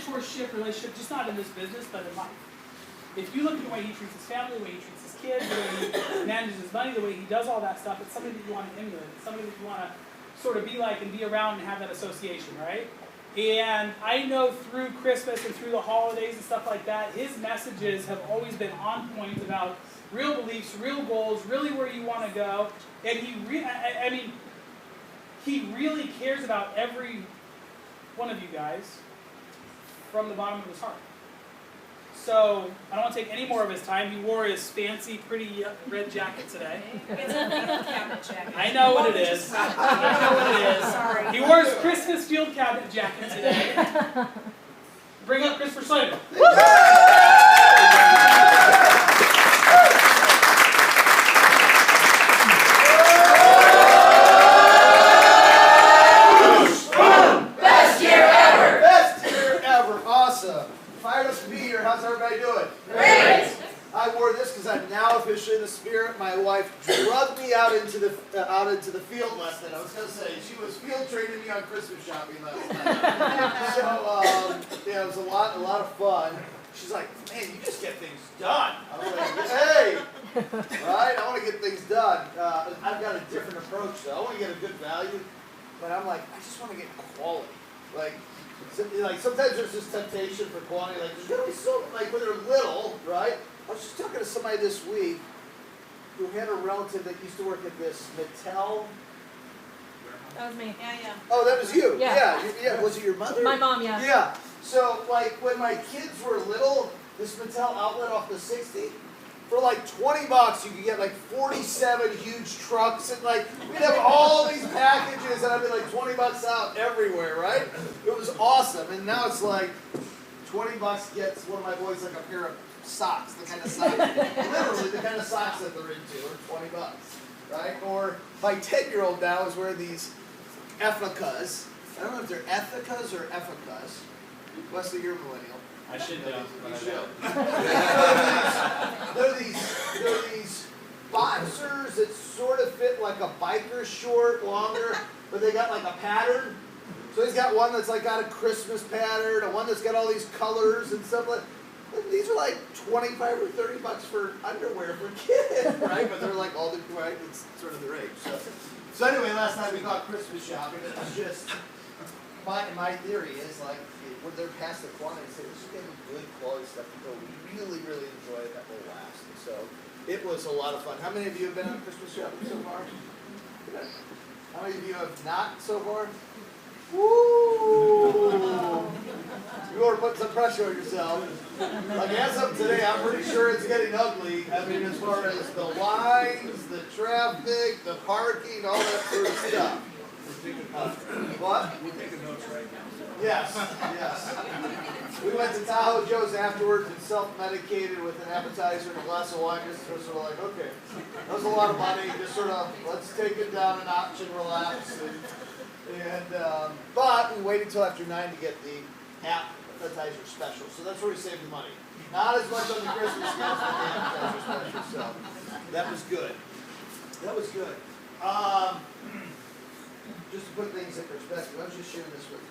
mentorship relationship, just not in this business, but in life. If you look at the way he treats his family, the way he treats his kids, the way he manages his money, the way he does all that stuff, it's something that you want to emulate. It's something that you want to sort of be like and be around and have that association, right? And I know through Christmas and through the holidays and stuff like that, his messages have always been on point about real beliefs, real goals, really where you want to go. And he really cares about every one of you guys from the bottom of his heart. So I don't want to take any more of his time. He wore his fancy, pretty red jacket today. It's a field cabinet jacket. I know what it is. I know what it is. Sorry. He wore his Christmas field cabinet jacket today. Bring up Christopher Slater. Best year ever! Best year ever! Awesome. Fired up to be here. How's everybody doing? Great! I wore this because I'm now officially in the spirit. My wife drugged me out into the field last night. I was going to say, she was field training me on Christmas shopping last night. So, yeah, it was a lot of fun. She's like, man, you just get things done. I was like, hey! Right? I want to get things done. I've got a different approach, though. I want to get a good value, but I'm like, I just want to get quality. Like sometimes there's this temptation for quality. Like, there's going to be so, like, when they're little, right? I was just talking to somebody this week who had a relative that used to work at this Mattel. That was me. Yeah. Oh, that was you? Yeah. Yeah. Was it your mother? My mom, yeah. Yeah. So, like, when my kids were little, this Mattel outlet off the 60, for like $20, you could get like 47 huge trucks, and like, we'd have all these packages, and I'd be like $20 out everywhere, right? It was awesome. And now it's like, $20 gets one of my boys like a pair of socks, the kind of socks, literally the kind of socks that they're into, are $20, right? Or my 10-year-old now is wearing these Ethicas. I don't know if they're Ethicas or Ethicas. Wesley, you're a millennial. I should know. You should. They're these boxers that sort of fit like a biker short, longer, but they got like a pattern. So he's got one that's like got a Christmas pattern, and one that's got all these colors and stuff like. These are like $25 or $30 for underwear for kids, right? But they're like all the right. It's sort of the rage. So anyway, last night we got Christmas shopping. It was just my theory is like when they're past the quantity, say this is getting good quality stuff that we really enjoy it, that will last. And so it was a lot of fun. How many of you have been on Christmas shopping so far? Good. How many of you have not so far? Woo! You ought to put some pressure on yourself. Like as of today, I'm pretty sure it's getting ugly. I mean, as far as the lines, the traffic, the parking, all that sort of stuff. What? We're taking notes right now. Yes. We went to Tahoe Joe's afterwards and self-medicated with an appetizer and a glass of wine. Just sort of like, okay, that was a lot of money. Just sort of, let's take it down a notch and relax. But we waited till after 9 to get the appetizer special. So that's where we saved the money. Not as much on the Christmas meals, but the appetizer special. So that was good. Just to put things in perspective, I was just sharing this with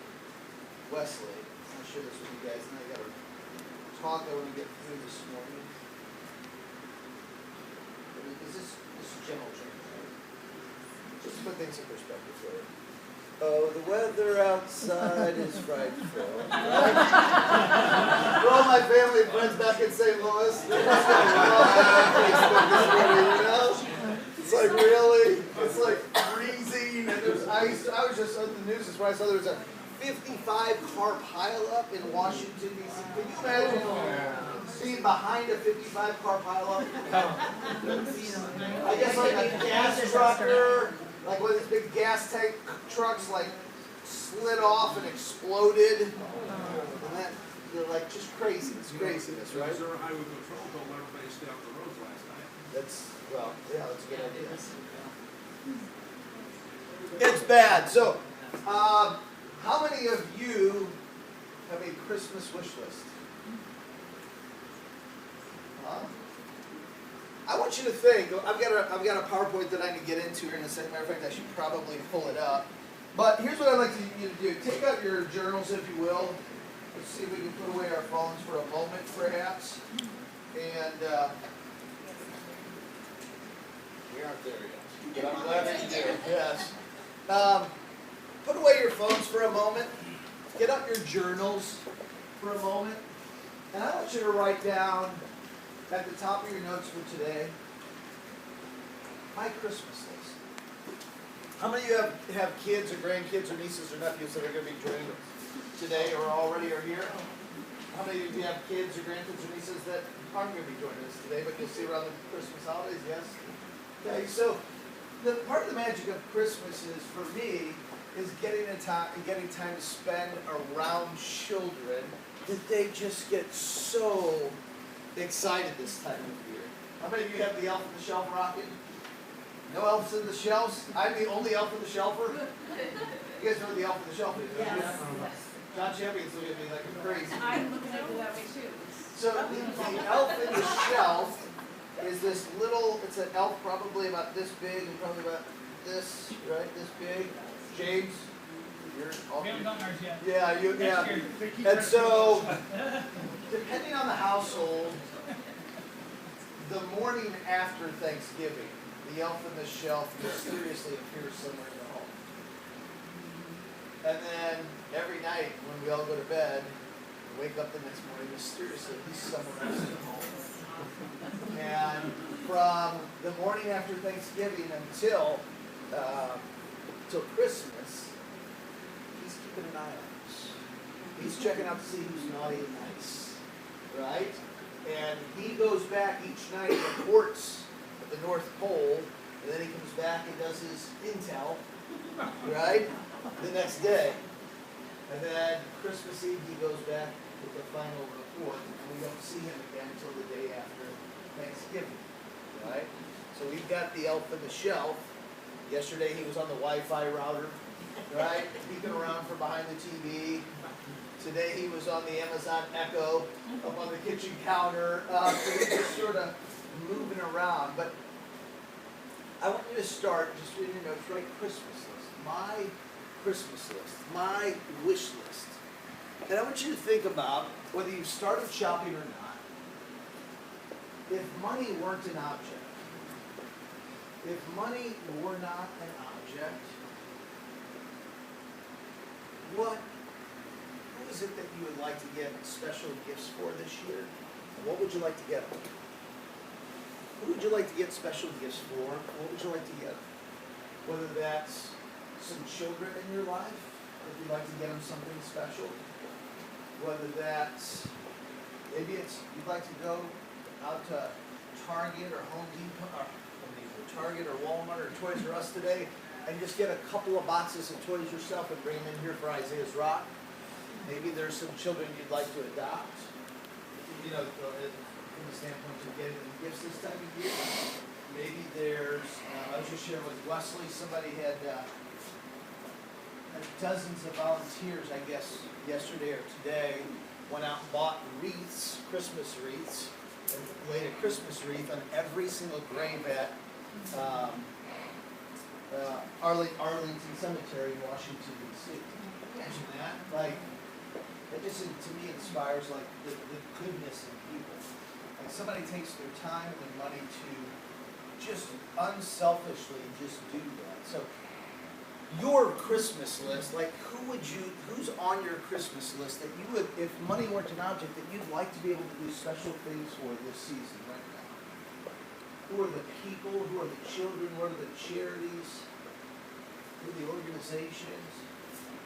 Wesley. I'll share this with you guys, and I got a talk I want to get through this morning. Is this general change, right? Just to put things in perspective for you. Oh, the weather outside is frightful. Right? For all my family and friends back in St. Louis, they're just going to love that Facebook this morning, you know? It's like, really? It's like freezing, and there's ice. I was just on the news this morning, I saw there was a 55-car pileup in Washington, D.C. Can you imagine being behind a 55-car pileup? I guess like a gas trucker, like one of these big gas tank trucks, like slid off and exploded. And that, you're like, just crazy. It's craziness, right? Missouri Highway Patrol told everybody to stay off the roads last night. That's a good idea. It's bad. So, how many of you have a Christmas wish list? I want you to think. I've got a PowerPoint that I need to get into here in a second. Matter of fact, I should probably pull it up. But here's what I'd like you to do. Take out your journals, if you will. Let's see if we can put away our phones for a moment, perhaps. And we aren't there yet. But I'm glad that you did. Yes. Put away your phones for a moment. Get out your journals for a moment. And I want you to write down at the top of your notes for today, my Christmas list. How many of you have kids or grandkids or nieces or nephews that are going to be joining us today or already are here? How many of you have kids or grandkids or nieces that aren't going to be joining us today, but you'll see around the Christmas holidays? Yes? Okay, so the part of the magic of Christmas is, for me, is getting time to spend around children that they just get so excited this time of year. How many of you have the elf on the shelf rocking? No elves in the shelves? I'm the only elf on the shelfer? You guys know what the elf on the shelf is, right? Yes. John Champion's looking at me like I'm crazy. I'm looking at it that way too. So the elf in the shelf is this little, it's an elf probably about this big and probably about this, right, this big. James, you're all. We haven't done ours yet. Yeah, yeah. And so, depending on the household, the morning after Thanksgiving, the elf in the shelf mysteriously appears somewhere in the home. And then every night when we all go to bed, we wake up the next morning, mysteriously he's somewhere else in the home. And from the morning after Thanksgiving until Christmas, he's keeping an eye on us. He's checking out to see who's naughty and nice, right? And he goes back each night and reports at the North Pole, and then he comes back and does his intel, right, the next day. And then Christmas Eve he goes back with the final report, and we don't see him again until the day after Thanksgiving, right? So we've got the elf on the shelf. Yesterday he was on the Wi-Fi router, right, peeking around from behind the TV. Today he was on the Amazon Echo up on the kitchen counter. So he's just sort of moving around. But I want you to start just reading your notes, write Christmas list. My Christmas list. My wish list. And I want you to think about whether you've started shopping or not. If money weren't an object, if money were not an object, who is it that you would like to get special gifts for this year? And what would you like to get them? Who would you like to get special gifts for? What would you like to get them? Whether that's some children in your life, if you'd like to get them something special. Whether that's, maybe it's, you'd like to go out to Target or Home Depot, Target or Walmart or Toys R Us today and just get a couple of boxes of toys yourself and bring them in here for Isaiah's Rock. Maybe there's some children you'd like to adopt, you know, from the standpoint of getting them gifts this time of year. Maybe there's, I was just sharing with Wesley, somebody had dozens of volunteers, I guess, yesterday or today, went out and bought wreaths, Christmas wreaths, and laid a Christmas wreath on every single grave at Arlington Cemetery in Washington, D.C. Imagine that. Like, that just, to me, inspires, like, the goodness in people. Like, somebody takes their time and their money to just unselfishly just do that. So, your Christmas list, like, who's on your Christmas list that you would, if money weren't an object, that you'd like to be able to do special things for this season right now? Who are the people? Who are the children? What are the charities? Who are the organizations?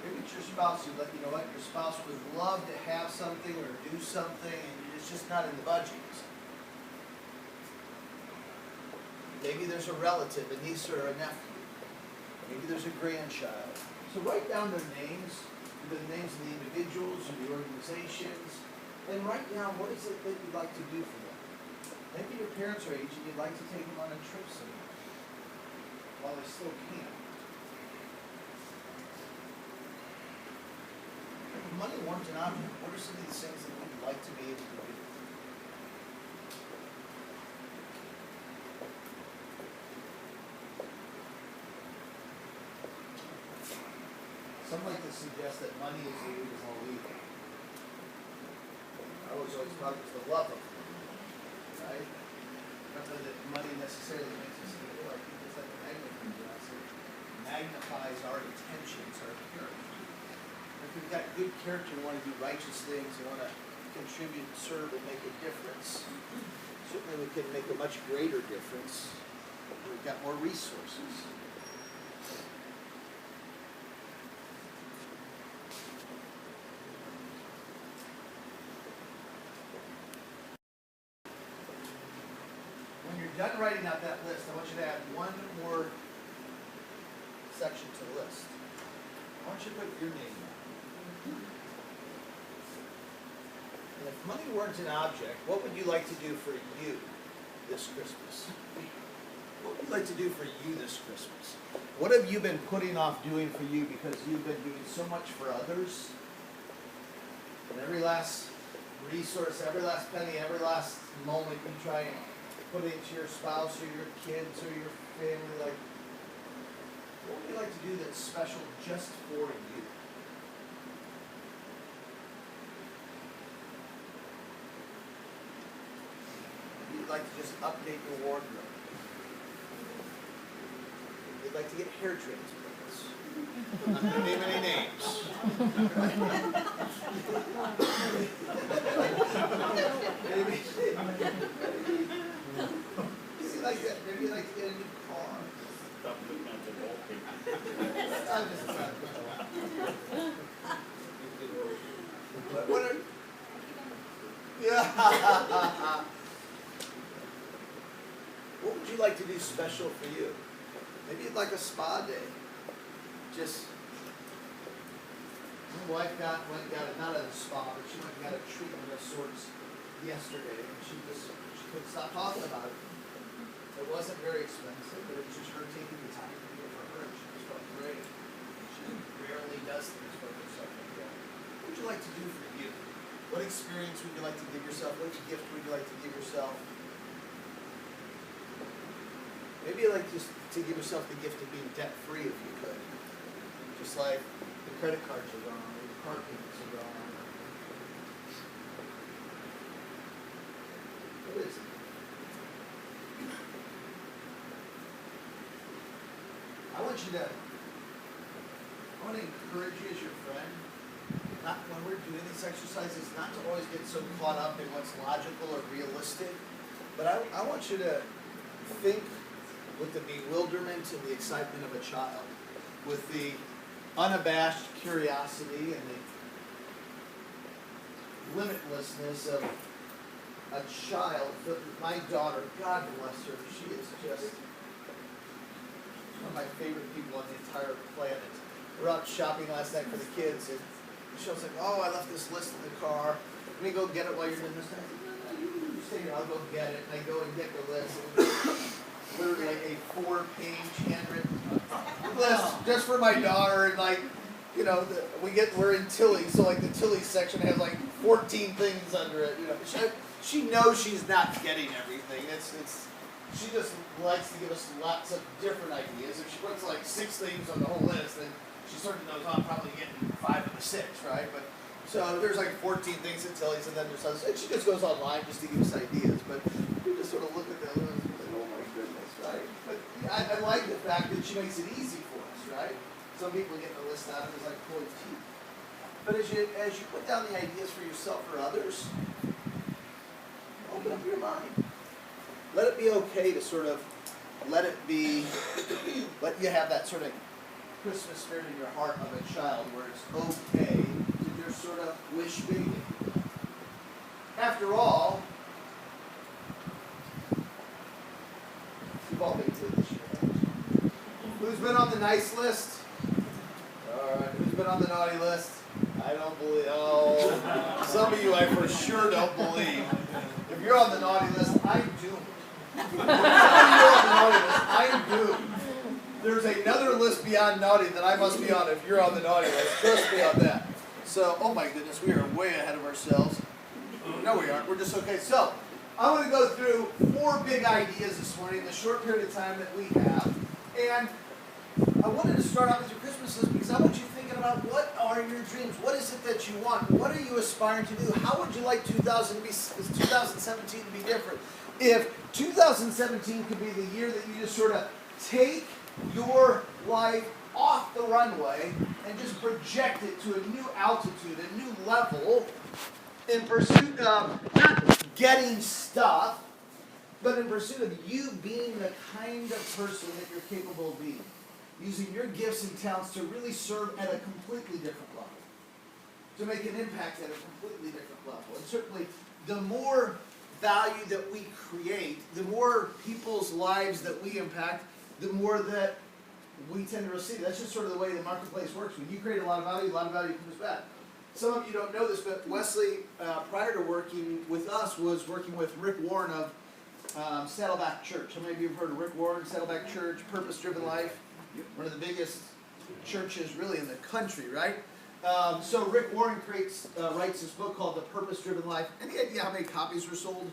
Maybe it's your spouse. You know what? Your spouse would love to have something or do something, and it's just not in the budget. Maybe there's a relative, a niece or a nephew. Maybe there's a grandchild. So write down their names, the names of the individuals or the organizations, and write down what is it that you'd like to do for them. Maybe your parents are aging, you'd like to take them on a trip somewhere while they still can. If money weren't an object, what are some of these things that you'd like to be able to do? Some like to suggest that money is the root of all evil. always taught us to love them. Right? Not that money necessarily makes us feel like it's like a magnet to us. It magnifies our intentions, our character. If we've got good character and want to do righteous things and want to contribute, serve, and make a difference, certainly we can make a much greater difference. We've got more resources. When you're done writing out that list, I want you to add one more section to the list. I want you to put your name down. And if money weren't an object, what would you like to do for you this Christmas? What would you like to do for you this Christmas? What have you been putting off doing for you because you've been doing so much for others? And every last resource, every last penny, every last moment you try and put it into your spouse or your kids or your family, like, what would you like to do that's special just for you? You'd like to just update your wardrobe. You'd like to get hair transplants. I'm not going to name any names. Maybe you like that. Maybe you like to get a new car. I'm just trying to what are yeah. What would you like to do special for you? Maybe you'd like a spa day. Just my wife went and got not at a spa, but she went and got a treatment of sorts yesterday, and she couldn't stop talking about it. It wasn't very expensive, but it was just her taking the time to do it for her, and she just felt great. She rarely does things for herself like that. What would you like to do for you? What experience would you like to give yourself? What gift would you like to give yourself? Maybe you'd like just to give yourself the gift of being debt-free if you could. Just like the credit cards are gone, or the car payments are gone. What is it? I want to encourage you as your friend, not when we're doing these exercises, not to always get so caught up in what's logical or realistic, but I want you to think with the bewilderment and the excitement of a child, with the unabashed curiosity and the limitlessness of a child. My daughter, God bless her, she is just one of my favorite people on the entire planet. We were out shopping last night for the kids, and she was like, "Oh, I left this list in the car. Let me go get it while you're doing this." I said, "No, you stay here. I'll go get it." And I go and get the list. Literally like a 4-page handwritten list just for my daughter, and like, you know, we're in Tilly, so like the Tilly section has like 14 things under it. You know, she knows she's not getting everything. She just likes to give us lots of different ideas. If she puts like 6 things on the whole list, then she sort of knows, oh, I'm probably getting 5 of the 6, right? But so there's like 14 things at Tilly's, and then there's others. And she just goes online just to give us ideas. But we just sort of look at the list. Right? But I like the fact that she makes it easy for us, right? Some people get the list out and it's like pulling teeth. But as you put down the ideas for yourself or others, open up your mind. Let it be okay to sort of let you have that sort of Christmas spirit in your heart of a child where it's okay to just sort of wish big. After all, we've all been good this year. Who's been on the nice list? Alright, who's been on the naughty list? I don't believe. Oh, some of you I for sure don't believe. If you're on the naughty list, I'm doomed. Some of you are on the naughty list, I'm doomed. There's another list beyond naughty that I must be on if you're on the naughty list. Trust me on that. So, oh my goodness, we are way ahead of ourselves. No, we aren't. We're just okay. So, I want to go through 4 big ideas this morning in the short period of time that we have. And I wanted to start out with your Christmas list because I want you thinking about what are your dreams? What is it that you want? What are you aspiring to do? How would you like 2017 to be different? If 2017 could be the year that you just sort of take your life off the runway and just project it to a new altitude, a new level, in pursuit of not getting stuff, but in pursuit of you being the kind of person that you're capable of being. Using your gifts and talents to really serve at a completely different level. To make an impact at a completely different level. And certainly, the more value that we create, the more people's lives that we impact, the more that we tend to receive. That's just sort of the way the marketplace works. When you create a lot of value comes back. Some of you don't know this, but Wesley, prior to working with us, was working with Rick Warren of Saddleback Church. How many of you have heard of Rick Warren, Saddleback Church, Purpose-Driven Life? One of the biggest churches really in the country, right? So Rick Warren writes this book called The Purpose-Driven Life. Any idea how many copies were sold?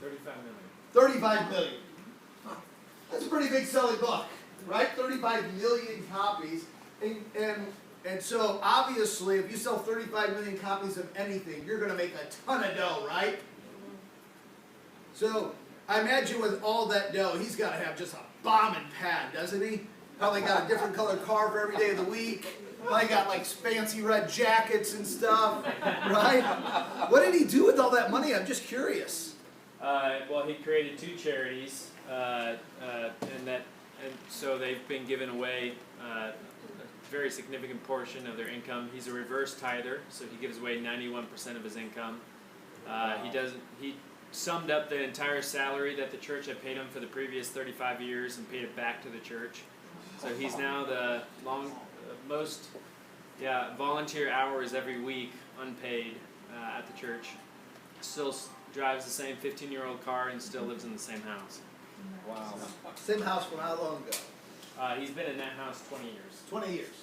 35 million. 35 million. That's a pretty big selling book, right? 35 million copies. And so obviously if you sell 35 million copies of anything, you're going to make a ton of dough, right? So I imagine with all that dough, he's got to have just a bombing pad, doesn't he? Probably got a different colored car for every day of the week. Probably got like fancy red jackets and stuff, right? What did he do with all that money? I'm just curious. Well, he created 2 charities, and so they've been given away a very significant portion of their income. He's a reverse tither, so he gives away 91% of his income. He summed up the entire salary that the church had paid him for the previous 35 years and paid it back to the church. So he's now the most volunteer hours every week, unpaid, at the church. Still drives the same 15-year-old car and still lives in the same house. Wow. Same house from how long ago? He's been in that house 20 years. 20 years.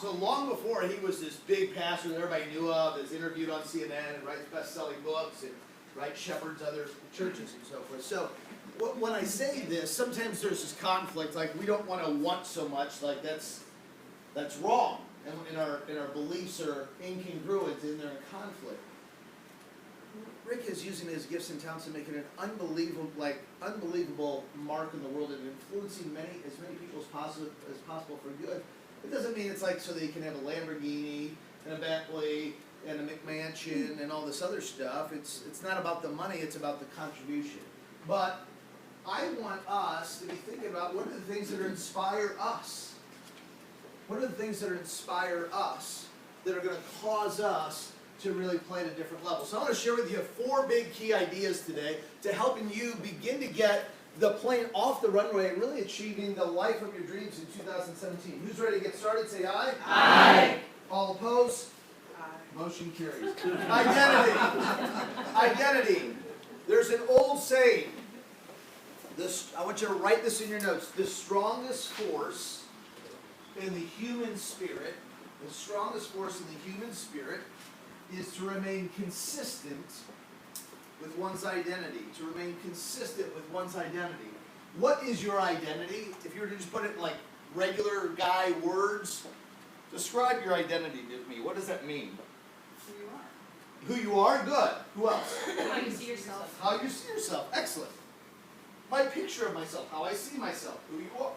So long before he was this big pastor that everybody knew of, that's interviewed on CNN and writes best-selling books and shepherds other churches and so forth. So when I say this, sometimes there's this conflict, like we don't want to want so much, like that's wrong, and our beliefs are incongruent and they're in conflict. Rick is using his gifts and talents to make an unbelievable mark in the world and influencing as many people as possible for good. It doesn't mean it's like so that he can have a Lamborghini and a Bentley and a McMansion and all this other stuff. It's not about the money, it's about the contribution. But I want us to be thinking about what are the things that inspire us? What are the things that inspire us that are going to cause us to really play at a different level? So I want to share with you 4 big key ideas today to helping you begin to get the plane off the runway and really achieving the life of your dreams in 2017. Who's ready to get started? Say aye. Aye. All opposed? Aye. Motion carries. Identity. Identity. There's an old saying. I want you to write this in your notes. The strongest force in the human spirit, is to remain consistent with one's identity. To remain consistent with one's identity. What is your identity? If you were to just put it in like regular guy words, describe your identity to me. What does that mean? Who you are? Good. Who else? How you see yourself. How you see yourself. Excellent. My picture of myself. How I see myself. Who you are.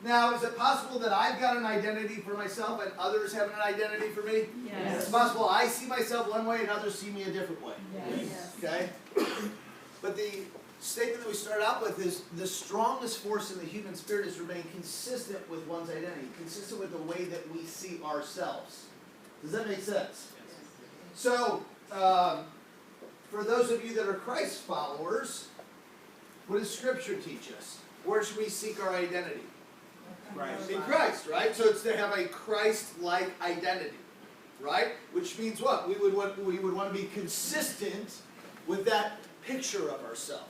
Now, is it possible that I've got an identity for myself and others have an identity for me? Yes. It's possible I see myself one way and others see me a different way. Yes. Okay? But the statement that we start out with is the strongest force in the human spirit is to remain consistent with one's identity, consistent with the way that we see ourselves. Does that make sense? So, for those of you that are Christ followers, what does Scripture teach us? Where should we seek our identity? Christ. In Christ, right? So it's to have a Christ-like identity, right? Which means what? We would want to be consistent with that picture of ourselves.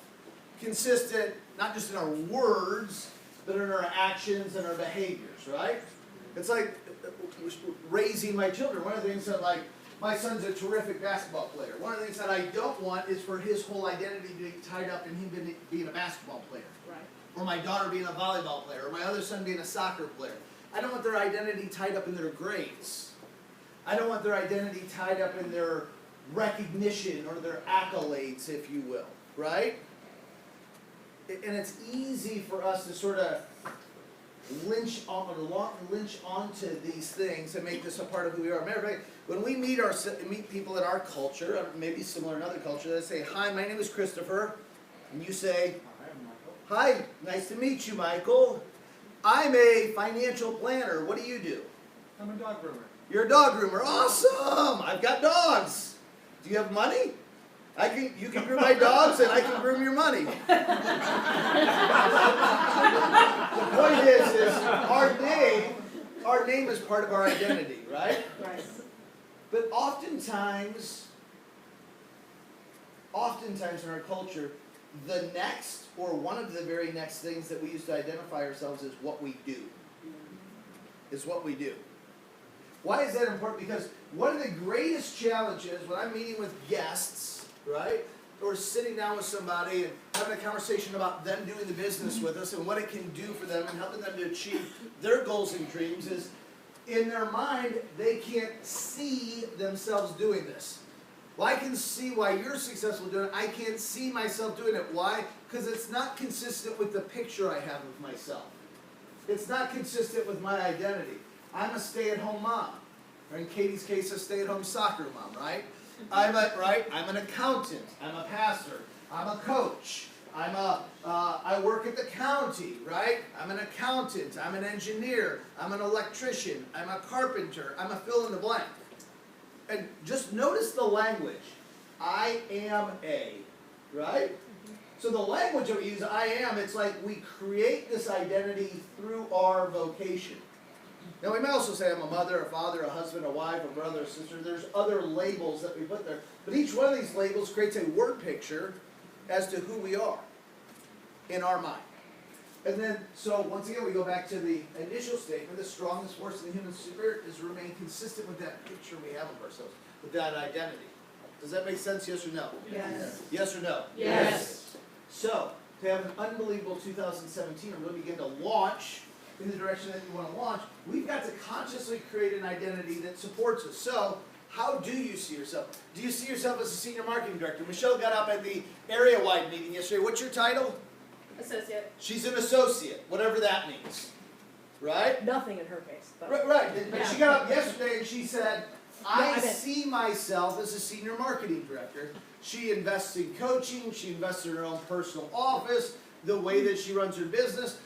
Consistent, not just in our words, but in our actions and our behaviors, right? It's like raising my children. One of the things that, like, my son's a terrific basketball player. One of the things that I don't want is for his whole identity to be tied up in him being a basketball player. Right. Or my daughter being a volleyball player, or my other son being a soccer player. I don't want their identity tied up in their grades. I don't want their identity tied up in their recognition or their accolades, if you will, right? And it's easy for us to sort of lynch onto these things and make this a part of who we are. Matter of fact, when we meet people in our culture, or maybe similar in other cultures, they say, "Hi, my name is Christopher," and you say, "Hi, nice to meet you, Michael. I'm a financial planner. What do you do?" I'm a dog groomer. "You're a dog groomer. Awesome! I've got dogs. Do you have money? You can groom my dogs and I can groom your money." The point is our name is part of our identity, right? Right. But oftentimes in our culture, the next or one of the very next things that we use to identify ourselves is what we do. Is what we do. Why is that important? Because one of the greatest challenges when I'm meeting with guests, right, or sitting down with somebody and having a conversation about them doing the business with us and what it can do for them and helping them to achieve their goals and dreams is, in their mind, they can't see themselves doing this. Well, I can see why you're successful doing it. I can't see myself doing it. Why? Because it's not consistent with the picture I have of myself. It's not consistent with my identity. I'm a stay-at-home mom. Or in Katie's case, a stay-at-home soccer mom, right? I'm an accountant. I'm a pastor. I'm a coach. I work at the county, right? I'm an accountant. I'm an engineer. I'm an electrician. I'm a carpenter. I'm a fill in the blank. And just notice the language. I am a, right? So the language that we use, I am, it's like we create this identity through our vocation. Now we may also say I'm a mother, a father, a husband, a wife, a brother, a sister. There's other labels that we put there. But each one of these labels creates a word picture as to who we are in our mind. And then, so once again, we go back to the initial statement, the strongest force in the human spirit is to remain consistent with that picture we have of ourselves, with that identity. Does that make sense, yes or no? Yes. Yes or no? Yes. So, to have an unbelievable 2017 and really begin to launch in the direction that you want to launch, we've got to consciously create an identity that supports us. So, how do you see yourself? Do you see yourself as a senior marketing director? Michelle got up at the area-wide meeting yesterday. What's your title? Associate. She's an associate, whatever that means. Right? Nothing in her case. But. Right. But Yeah. she got up yesterday and she said, I I bet. see myself as a senior marketing director. She invests in coaching. She invests in her own personal office, the way that she runs her business,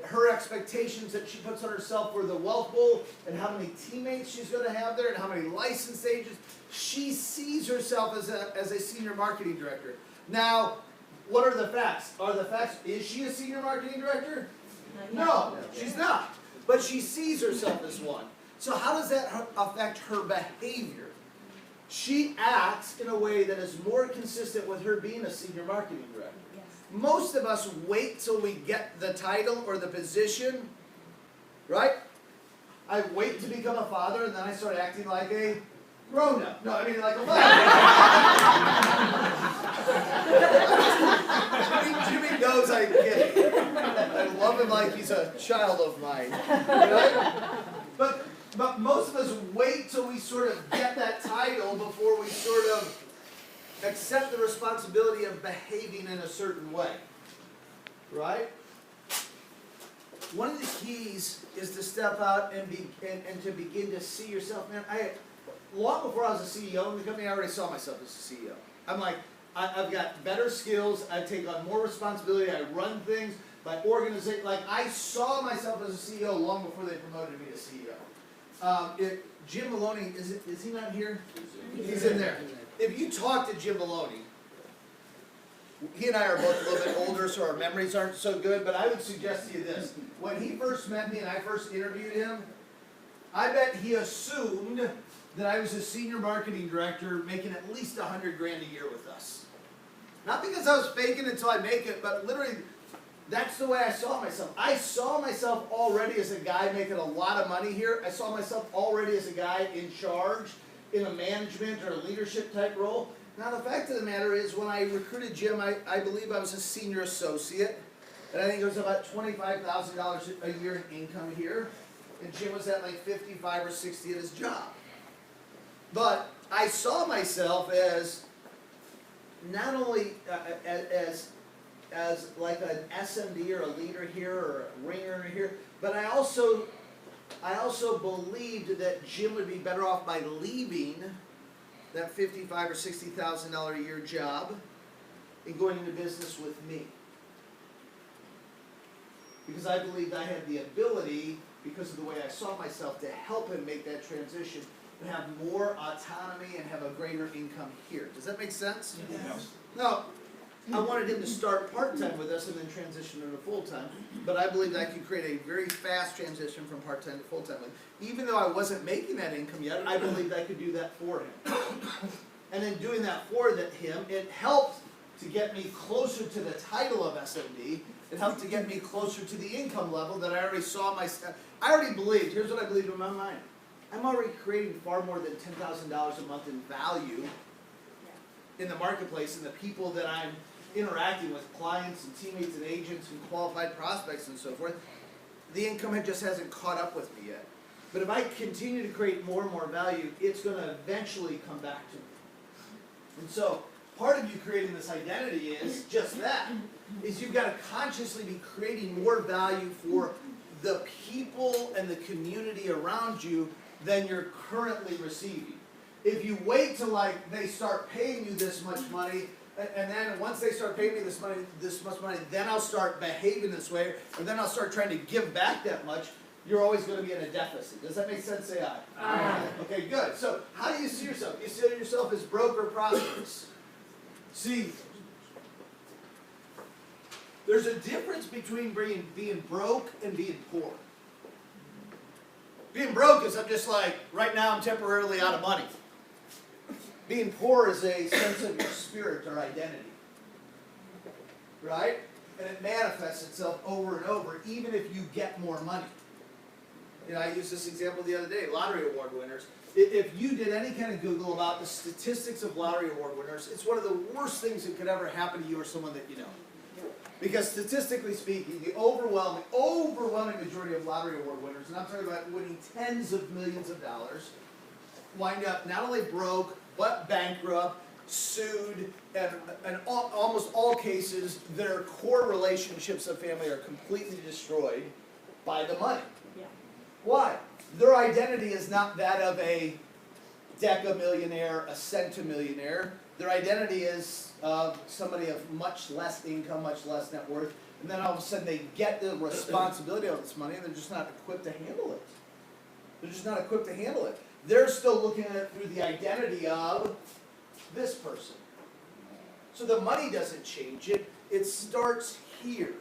her expectations that she puts on herself for the Wealth Bowl and how many teammates she's going to have there and how many license agents. She sees herself as a senior marketing director. Now, what are the facts? Is she a senior marketing director? No, she's not. But she sees herself as one. So how does that affect her behavior? She acts in a way that is more consistent with her being a senior marketing director. Yes. Most of us wait till we get the title or the position, right? I wait to become a father and then I start acting like a grown-up. No, I mean like a father. Jimmy knows I get it. I love him like he's a child of mine. Right? But most of us wait till we sort of get that title before we sort of accept the responsibility of behaving in a certain way. Right? One of the keys is to step out and to begin to see yourself. Man, long before I was a CEO in the company, I already saw myself as a CEO. I'm like, I've got better skills, I take on more responsibility, I run things, my organization, like I saw myself as a CEO long before they promoted me to CEO. Jim Maloney, is he not here? He's in there. If you talk to Jim Maloney, he and I are both a little bit older, so our memories aren't so good, but I would suggest to you this. When he first met me and I first interviewed him, I bet he assumed that I was a senior marketing director making at least $100 grand a year with us. Not because I was faking it until I make it, but literally, that's the way I saw myself. I saw myself already as a guy making a lot of money here. I saw myself already as a guy in charge in a management or a leadership type role. Now the fact of the matter is when I recruited Jim, I believe I was a senior associate. And I think it was about $25,000 a year in income here. And Jim was at like 55 or 60 at his job. But I saw myself as not only as like an SMD or a leader here or a ringer here, but I also believed that Jim would be better off by leaving that $55,000 or $60,000 a year job and going into business with me. Because I believed I had the ability, because of the way I saw myself, to help him make that transition and have more autonomy and have a greater income here. Does that make sense? Yes. No. I wanted him to start part-time with us and then transition into full-time, but I believed I could create a very fast transition from part-time to full-time. Even though I wasn't making that income yet, I believed I could do that for him. And in doing that for him, it helped to get me closer to the title of SMD. It helped to get me closer to the income level that I already saw myself. I already believed, here's what I believed in my mind. I'm already creating far more than $10,000 a month in value in the marketplace and the people that I'm interacting with, clients and teammates and agents and qualified prospects and so forth. The income just hasn't caught up with me yet. But if I continue to create more and more value, it's going to eventually come back to me. And so part of you creating this identity is just that, is you've got to consciously be creating more value for the people and the community around you than you're currently receiving. If you wait till like they start paying you this much money, and then once they start paying me this much money, then I'll start behaving this way, or then I'll start trying to give back that much, you're always going to be in a deficit. Does that make sense? Say aye. Aye. Okay, good. So how do you see yourself? Do you see yourself as broke or prosperous? See, there's a difference between being broke and being poor. Being broke is I'm just like, right now I'm temporarily out of money. Being poor is a sense of your spirit or identity. Right? And it manifests itself over and over, even if you get more money. You know, I used this example the other day, lottery award winners. If you did any kind of Google about the statistics of lottery award winners, it's one of the worst things that could ever happen to you or someone that you know. Because statistically speaking, the overwhelming majority of lottery award winners, and I'm talking about winning tens of millions of dollars, wind up not only broke, but bankrupt, sued, and almost all cases, their core relationships of family are completely destroyed by the money. Yeah. Why? Their identity is not that of a decamillionaire, a centimillionaire. Their identity is somebody of much less income, much less net worth, and then all of a sudden they get the responsibility of this money and they're just not equipped to handle it. They're just not equipped to handle it. They're still looking at it through the identity of this person. So the money doesn't change it. It starts here.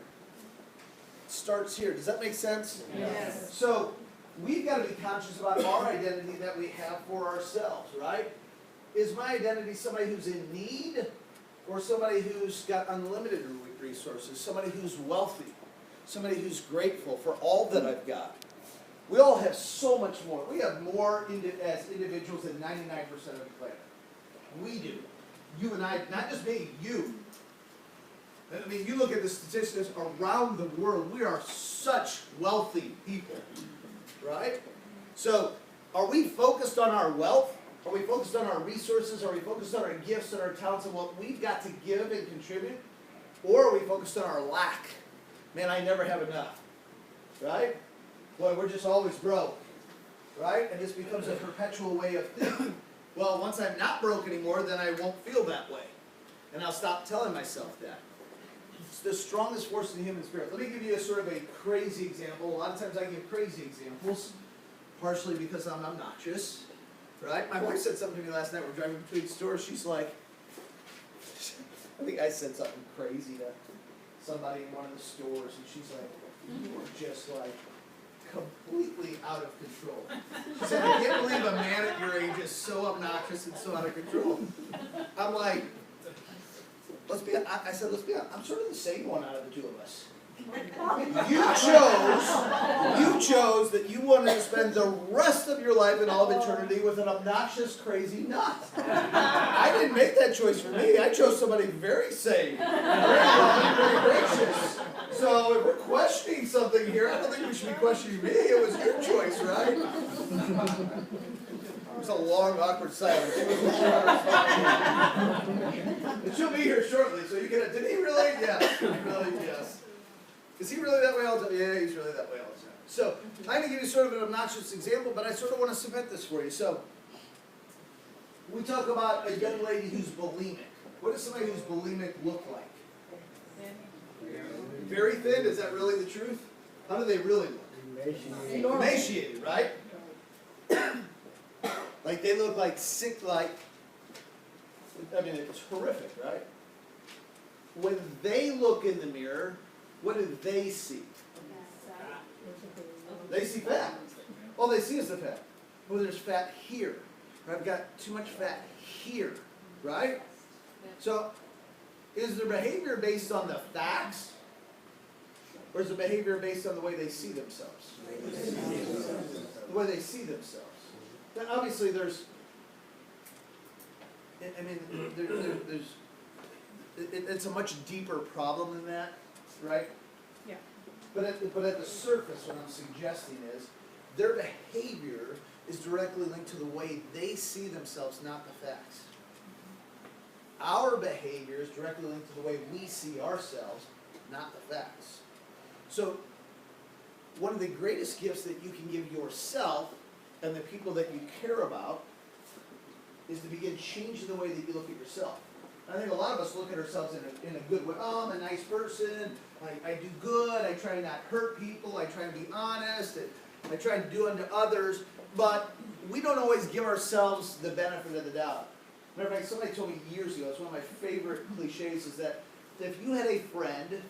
It starts here. Does that make sense? Yes. So we've got to be conscious about our identity that we have for ourselves, right? Is my identity somebody who's in need or somebody who's got unlimited resources, somebody who's wealthy, somebody who's grateful for all that I've got? We all have so much more. We have more as individuals than 99% of the planet. We do. You and I, not just me, you. I mean, you look at the statistics around the world, we are such wealthy people, right? So, are we focused on our wealth? Are we focused on our resources? Are we focused on our gifts and our talents and what we've got to give and contribute? Or are we focused on our lack? Man, I never have enough, right? Boy, we're just always broke, right? And this becomes a perpetual way of thinking. Well, once I'm not broke anymore, then I won't feel that way. And I'll stop telling myself that. It's the strongest force in the human spirit. Let me give you a sort of a crazy example. A lot of times I give crazy examples, partially because I'm obnoxious, right? My wife said something to me last night. We're driving between stores. She's like, I think I said something crazy to somebody in one of the stores, and she's like, you were just like completely out of control. She said, I can't believe a man at your age is so obnoxious and so out of control. I'm like, let's be honest, I'm sort of the sane one out of the two of us. You chose that you wanted to spend the rest of your life in all of eternity with an obnoxious, crazy nut. I didn't make that choice for me. I chose somebody very sane, very loving, very gracious. So if we're questioning something here, I don't think we should be questioning me. It was your choice, right? It was a long, awkward silence. And she'll be here shortly, so you can. Did he really? Yes. Really? Yes. Is he really that way all the time? Yeah, he's really that way all the time. So I'm going to give you sort of an obnoxious example, but I sort of want to submit this for you. So we talk about a young lady who's bulimic. What does somebody who's bulimic look like? Very thin? Is that really the truth? How do they really look? Emaciated, right? Like they look like sick, like, I mean, it's horrific, right? When they look in the mirror, what do they see? They see fat. All they see is the fat. Oh, there's fat here. I've got too much fat here, right? So, is their behavior based on the facts? Or is the behavior based on the way they see themselves? The way they see themselves. Now, obviously, there's it's a much deeper problem than that, right? Yeah. But at the surface, what I'm suggesting is their behavior is directly linked to the way they see themselves, not the facts. Our behavior is directly linked to the way we see ourselves, not the facts. So, one of the greatest gifts that you can give yourself and the people that you care about is to begin changing the way that you look at yourself. I think a lot of us look at ourselves in a good way. Oh, I'm a nice person. I do good. I try not to hurt people. I try to be honest. I try to do unto others. But we don't always give ourselves the benefit of the doubt. Matter of fact, somebody told me years ago, it's one of my favorite cliches, is that if you had a friend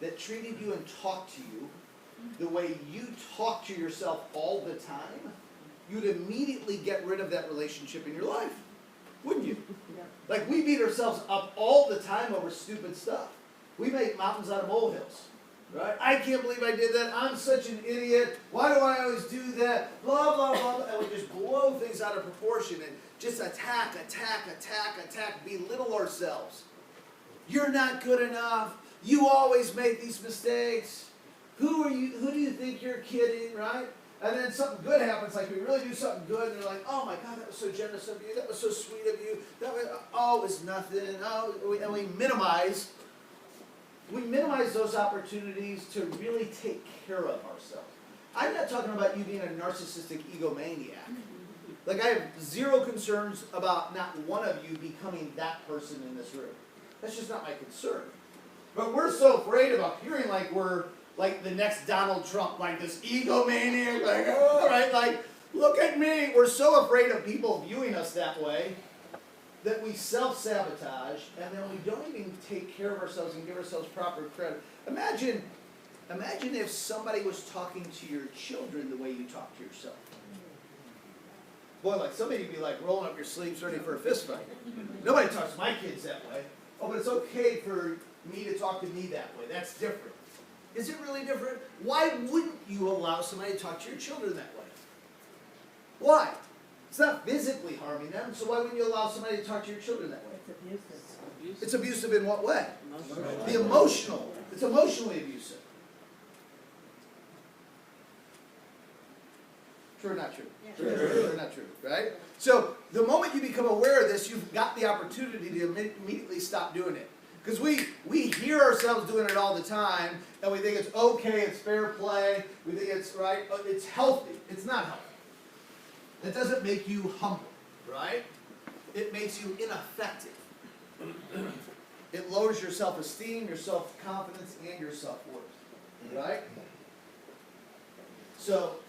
that treated you and talked to you the way you talk to yourself all the time, you'd immediately get rid of that relationship in your life. Wouldn't you? Yeah. Like, we beat ourselves up all the time over stupid stuff. We make mountains out of molehills. Right? I can't believe I did that. I'm such an idiot. Why do I always do that? Blah, blah, blah. And we just blow things out of proportion and just attack, belittle ourselves. You're not good enough. You always make these mistakes. Who are you? Who do you think you're kidding, right? And then something good happens, like we really do something good, and they're like, oh my God, that was so generous of you. That was so sweet of you. That was, oh, it's nothing. Oh, and we minimize. We minimize those opportunities to really take care of ourselves. I'm not talking about you being a narcissistic egomaniac. Like, I have zero concerns about not one of you becoming that person in this room. That's just not my concern. But we're so afraid of appearing like we're like the next Donald Trump, like this egomaniac, like, oh, right, like, look at me. We're so afraid of people viewing us that way that we self-sabotage, and then we don't even take care of ourselves and give ourselves proper credit. Imagine if somebody was talking to your children the way you talk to yourself. Boy, like somebody would be like rolling up your sleeves ready for a fist fight. Nobody talks to my kids that way. Oh, but it's okay for me to talk to me that way. That's different. Is it really different? Why wouldn't you allow somebody to talk to your children that way? Why? It's not physically harming them, so why wouldn't you allow somebody to talk to your children that way? It's abusive. It's abusive in what way? The emotional. It's emotionally abusive. True or not true? Yeah. True or not true, right? So the moment you become aware of this, you've got the opportunity to immediately stop doing it. Because we hear ourselves doing it all the time, and we think it's okay, it's fair play, we think it's right, it's healthy. It's not healthy. It doesn't make you humble, right? It makes you ineffective. It lowers your self-esteem, your self-confidence, and your self-worth, right? So,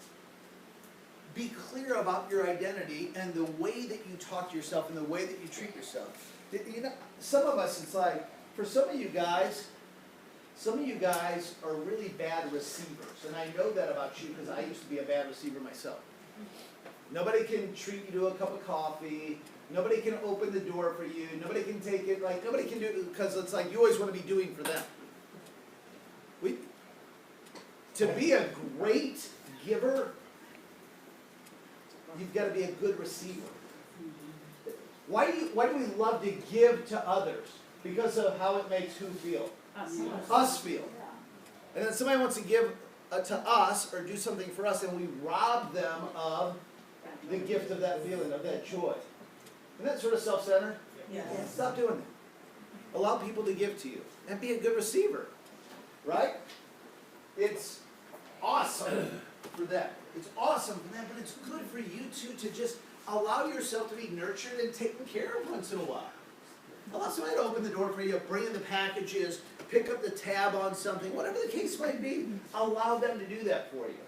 be clear about your identity and the way that you talk to yourself and the way that you treat yourself. You know, some of us, it's like, for some of you guys are really bad receivers. And I know that about you because I used to be a bad receiver myself. Nobody can treat you to a cup of coffee. Nobody can open the door for you. Nobody can take it. Like, nobody can do it because it's like you always want to be doing for them. To be a great giver, you've got to be a good receiver. Why do we love to give to others? Because of how it makes who feel? Us feel. And then somebody wants to give to us or do something for us, and we rob them of the gift of that feeling, of that joy. Isn't that sort of self-centered? Yes. Stop doing that. Allow people to give to you and be a good receiver, right? It's awesome for them. It's awesome for them, but it's good for you too to just allow yourself to be nurtured and taken care of once in a while. Allow somebody to open the door for you, bring in the packages, pick up the tab on something, whatever the case might be. Allow them to do that for you.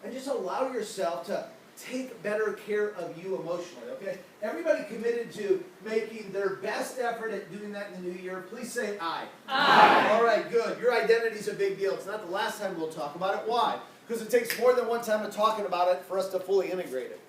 And just allow yourself to take better care of you emotionally, okay? Everybody committed to making their best effort at doing that in the new year, please say aye. Aye. All right, good. Your identity is a big deal. It's not the last time we'll talk about it. Why? Because it takes more than one time of talking about it for us to fully integrate it.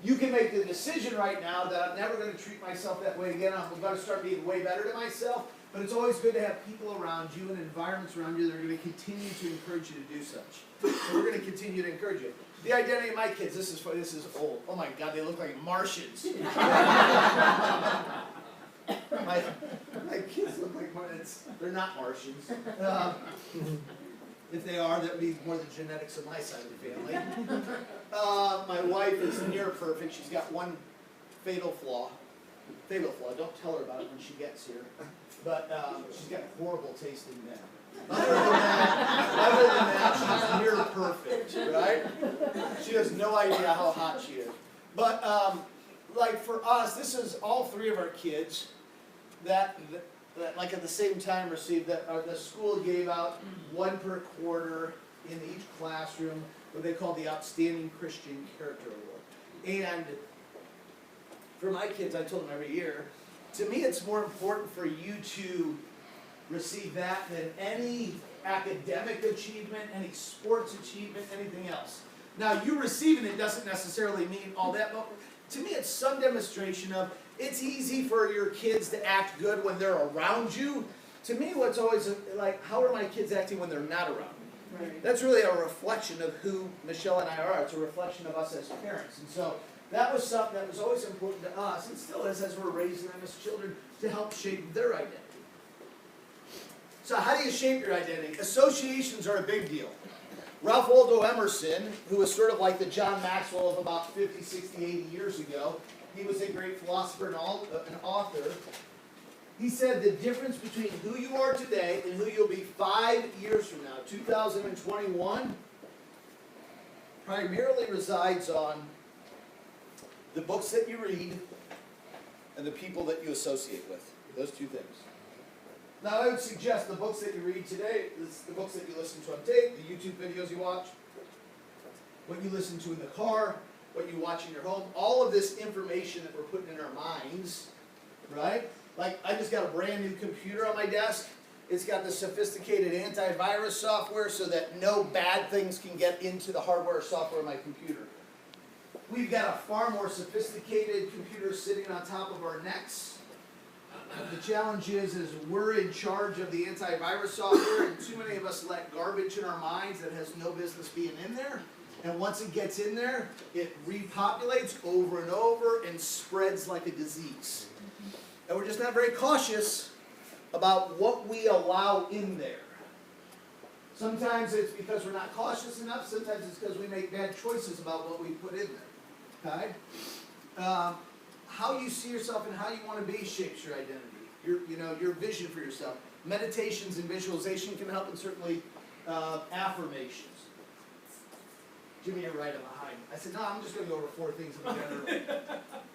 You can make the decision right now that I'm never going to treat myself that way again. I'm going to start being way better to myself. But it's always good to have people around you and environments around you that are going to continue to encourage you to do such. So we're going to continue to encourage you. The identity of my kids, this is funny, this is old. Oh my God, they look like Martians. my kids look like Martians. They're not Martians. If they are, that would be more the genetics of my side of the family. My wife is near perfect. She's got one fatal flaw. Fatal flaw. Don't tell her about it when she gets here. But she's got horrible tasting men. Other than that, she's near perfect, right? She has no idea how hot she is. But like for us, this is all three of our kids that like at the same time received that the school gave out one per quarter in each classroom, what they call the Outstanding Christian Character Award. And for my kids, I told them every year, to me it's more important for you to receive that than any academic achievement, any sports achievement, anything else. Now, you receiving it doesn't necessarily mean all that, but to me it's some demonstration of it's easy for your kids to act good when they're around you. To me, what's always like, how are my kids acting when they're not around me? Right. That's really a reflection of who Michelle and I are. It's a reflection of us as parents. And so that was something that was always important to us, and still is as we're raising them as children, to help shape their identity. So how do you shape your identity? Associations are a big deal. Ralph Waldo Emerson, who was sort of like the John Maxwell of about 50, 60, 80 years ago, he was a great philosopher and an author. He said the difference between who you are today and who you'll be 5 years from now, 2021, primarily resides on the books that you read and the people that you associate with. Those two things. Now, I would suggest the books that you read today, the books that you listen to on tape, the YouTube videos you watch, what you listen to in the car, what you watch in your home, all of this information that we're putting in our minds, right? Like, I just got a brand new computer on my desk. It's got the sophisticated antivirus software so that no bad things can get into the hardware or software of my computer. We've got a far more sophisticated computer sitting on top of our necks. The challenge is we're in charge of the antivirus software, and too many of us let garbage in our minds that has no business being in there. And once it gets in there, it repopulates over and over and spreads like a disease. And we're just not very cautious about what we allow in there. Sometimes it's because we're not cautious enough. Sometimes it's because we make bad choices about what we put in there. Okay? How you see yourself and how you want to be shapes your identity. Your vision for yourself. Meditations and visualization can help, and certainly affirmations. Jimmy, you're right, I'm behind. I said, no, I'm just going to go over 4 things in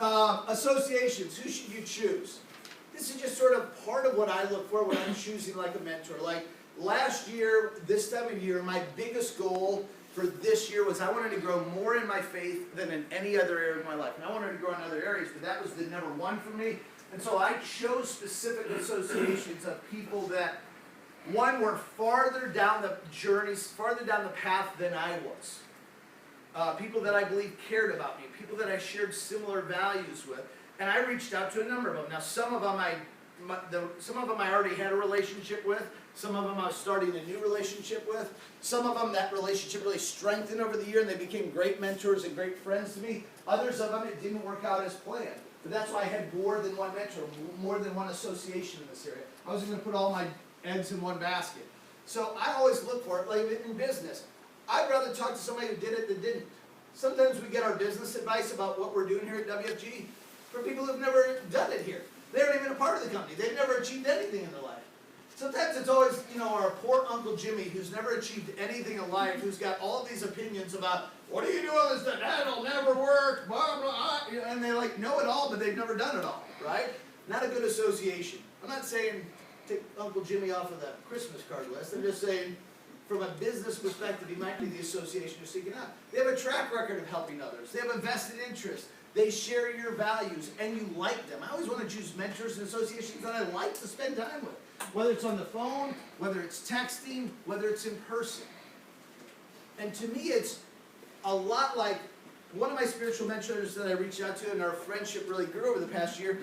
general. Associations, who should you choose? This is just sort of part of what I look for when I'm choosing like a mentor. Like last year, this time of year, my biggest goal for this year was I wanted to grow more in my faith than in any other area of my life. And I wanted to grow in other areas, but that was the number one for me. And so I chose specific associations of people that, one, were farther down the journeys, farther down the path than I was. People that I believe cared about me, people that I shared similar values with, and I reached out to a number of them. Now, some of them I already had a relationship with. Some of them I was starting a new relationship with. Some of them that relationship really strengthened over the year, and they became great mentors and great friends to me. Others of them it didn't work out as planned. But that's why I had more than one mentor, more than one association in this area. I wasn't going to put all my eggs in one basket. So I always look for it, like in business. I'd rather talk to somebody who did it than didn't. Sometimes we get our business advice about what we're doing here at WFG from people who've never done it here. They aren't even a part of the company. They've never achieved anything in their life. Sometimes it's always, our poor Uncle Jimmy who's never achieved anything in life, who's got all these opinions about, what are you doing this, that'll never work, blah, blah, and they know it all, but they've never done it all, right? Not a good association. I'm not saying take Uncle Jimmy off of the Christmas card list. I'm just saying, from a business perspective, he might be the association you're seeking out. They have a track record of helping others. They have a vested interest. They share your values, and you like them. I always want to choose mentors and associations that I like to spend time with. Whether it's on the phone, whether it's texting, whether it's in person. And to me, it's a lot like one of my spiritual mentors that I reached out to, and our friendship really grew over the past year.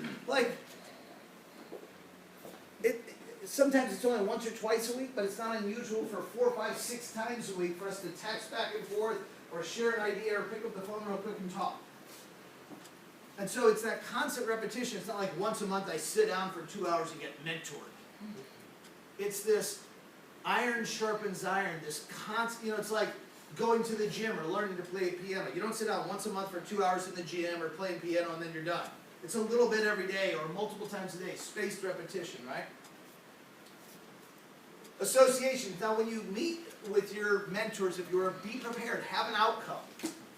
Sometimes it's only once or twice a week, but it's not unusual for 4, 5, 6 times a week for us to text back and forth, or share an idea, or pick up the phone real quick and talk. And so it's that constant repetition. It's not like once a month I sit down for 2 hours and get mentored. It's this iron sharpens iron, this constant, it's like going to the gym or learning to play piano. You don't sit down once a month for 2 hours in the gym or playing piano and then you're done. It's a little bit every day or multiple times a day, spaced repetition, right? Associations. Now when you meet with your mentors, if you are, be prepared, have an outcome.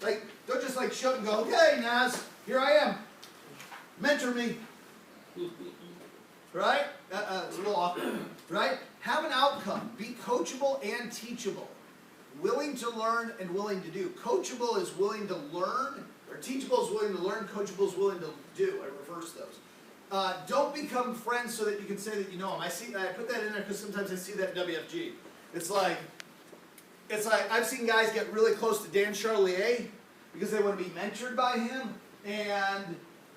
Don't just show up and go, okay, Naz, here I am. Mentor me. Right? It's a little awkward. Right? Have an outcome. Be coachable and teachable. Willing to learn and willing to do. Coachable is willing to learn, or teachable is willing to learn, coachable is willing to do. I reverse those. Don't become friends so that you can say that you know them. I put that in there because sometimes I see that in WFG. It's like I've seen guys get really close to Dan Charlier because they want to be mentored by him, and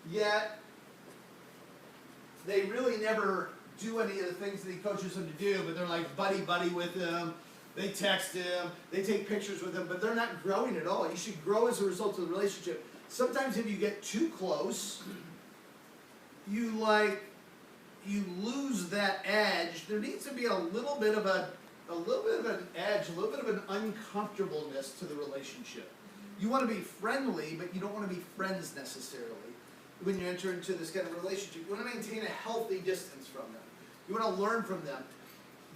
yet they really never do any of the things that he coaches them to do, but they're like buddy with him. They text him, they take pictures with him, but they're not growing at all. You should grow as a result of the relationship. Sometimes if you get too close, you lose that edge. There needs to be a little bit of an edge, a little bit of an uncomfortableness to the relationship. You want to be friendly, but you don't want to be friends necessarily when you enter into this kind of relationship. You want to maintain a healthy distance from them. You want to learn from them.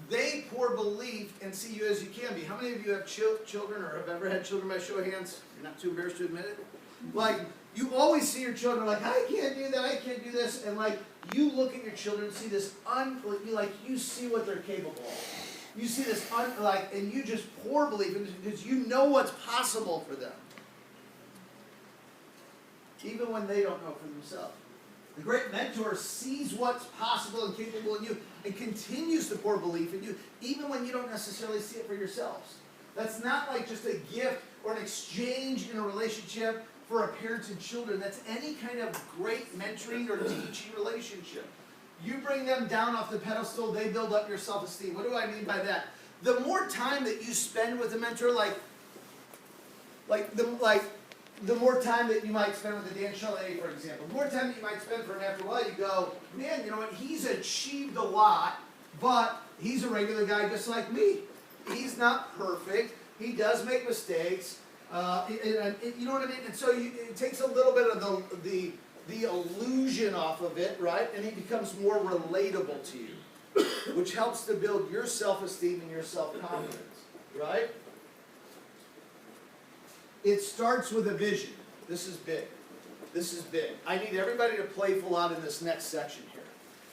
They pour belief and see you as you can be. How many of you have children or have ever had children by show of hands? You're not too embarrassed to admit it? You always see your children I can't do that, I can't do this. And you look at your children and see this, you see what they're capable of. You see this, and you just pour belief into it because you know what's possible for them. Even when they don't know for themselves. The great mentor sees what's possible and capable in you and continues to pour belief in you, even when you don't necessarily see it for yourselves. That's not just a gift or an exchange in a relationship for a parent and children. That's any kind of great mentoring or teaching relationship. You bring them down off the pedestal, they build up your self-esteem. What do I mean by that? The more time that you spend with a mentor, the more time that you might spend with a Dan Charlier, for example, the more time that you might spend for him, after a while you go, man, you know what, he's achieved a lot, but he's a regular guy just like me. He's not perfect. He does make mistakes. You know what I mean? And so it takes a little bit of the illusion off of it, right? And he becomes more relatable to you, which helps to build your self-esteem and your self-confidence, right? It starts with a vision. This is big. This is big. I need everybody to playful out in this next section here.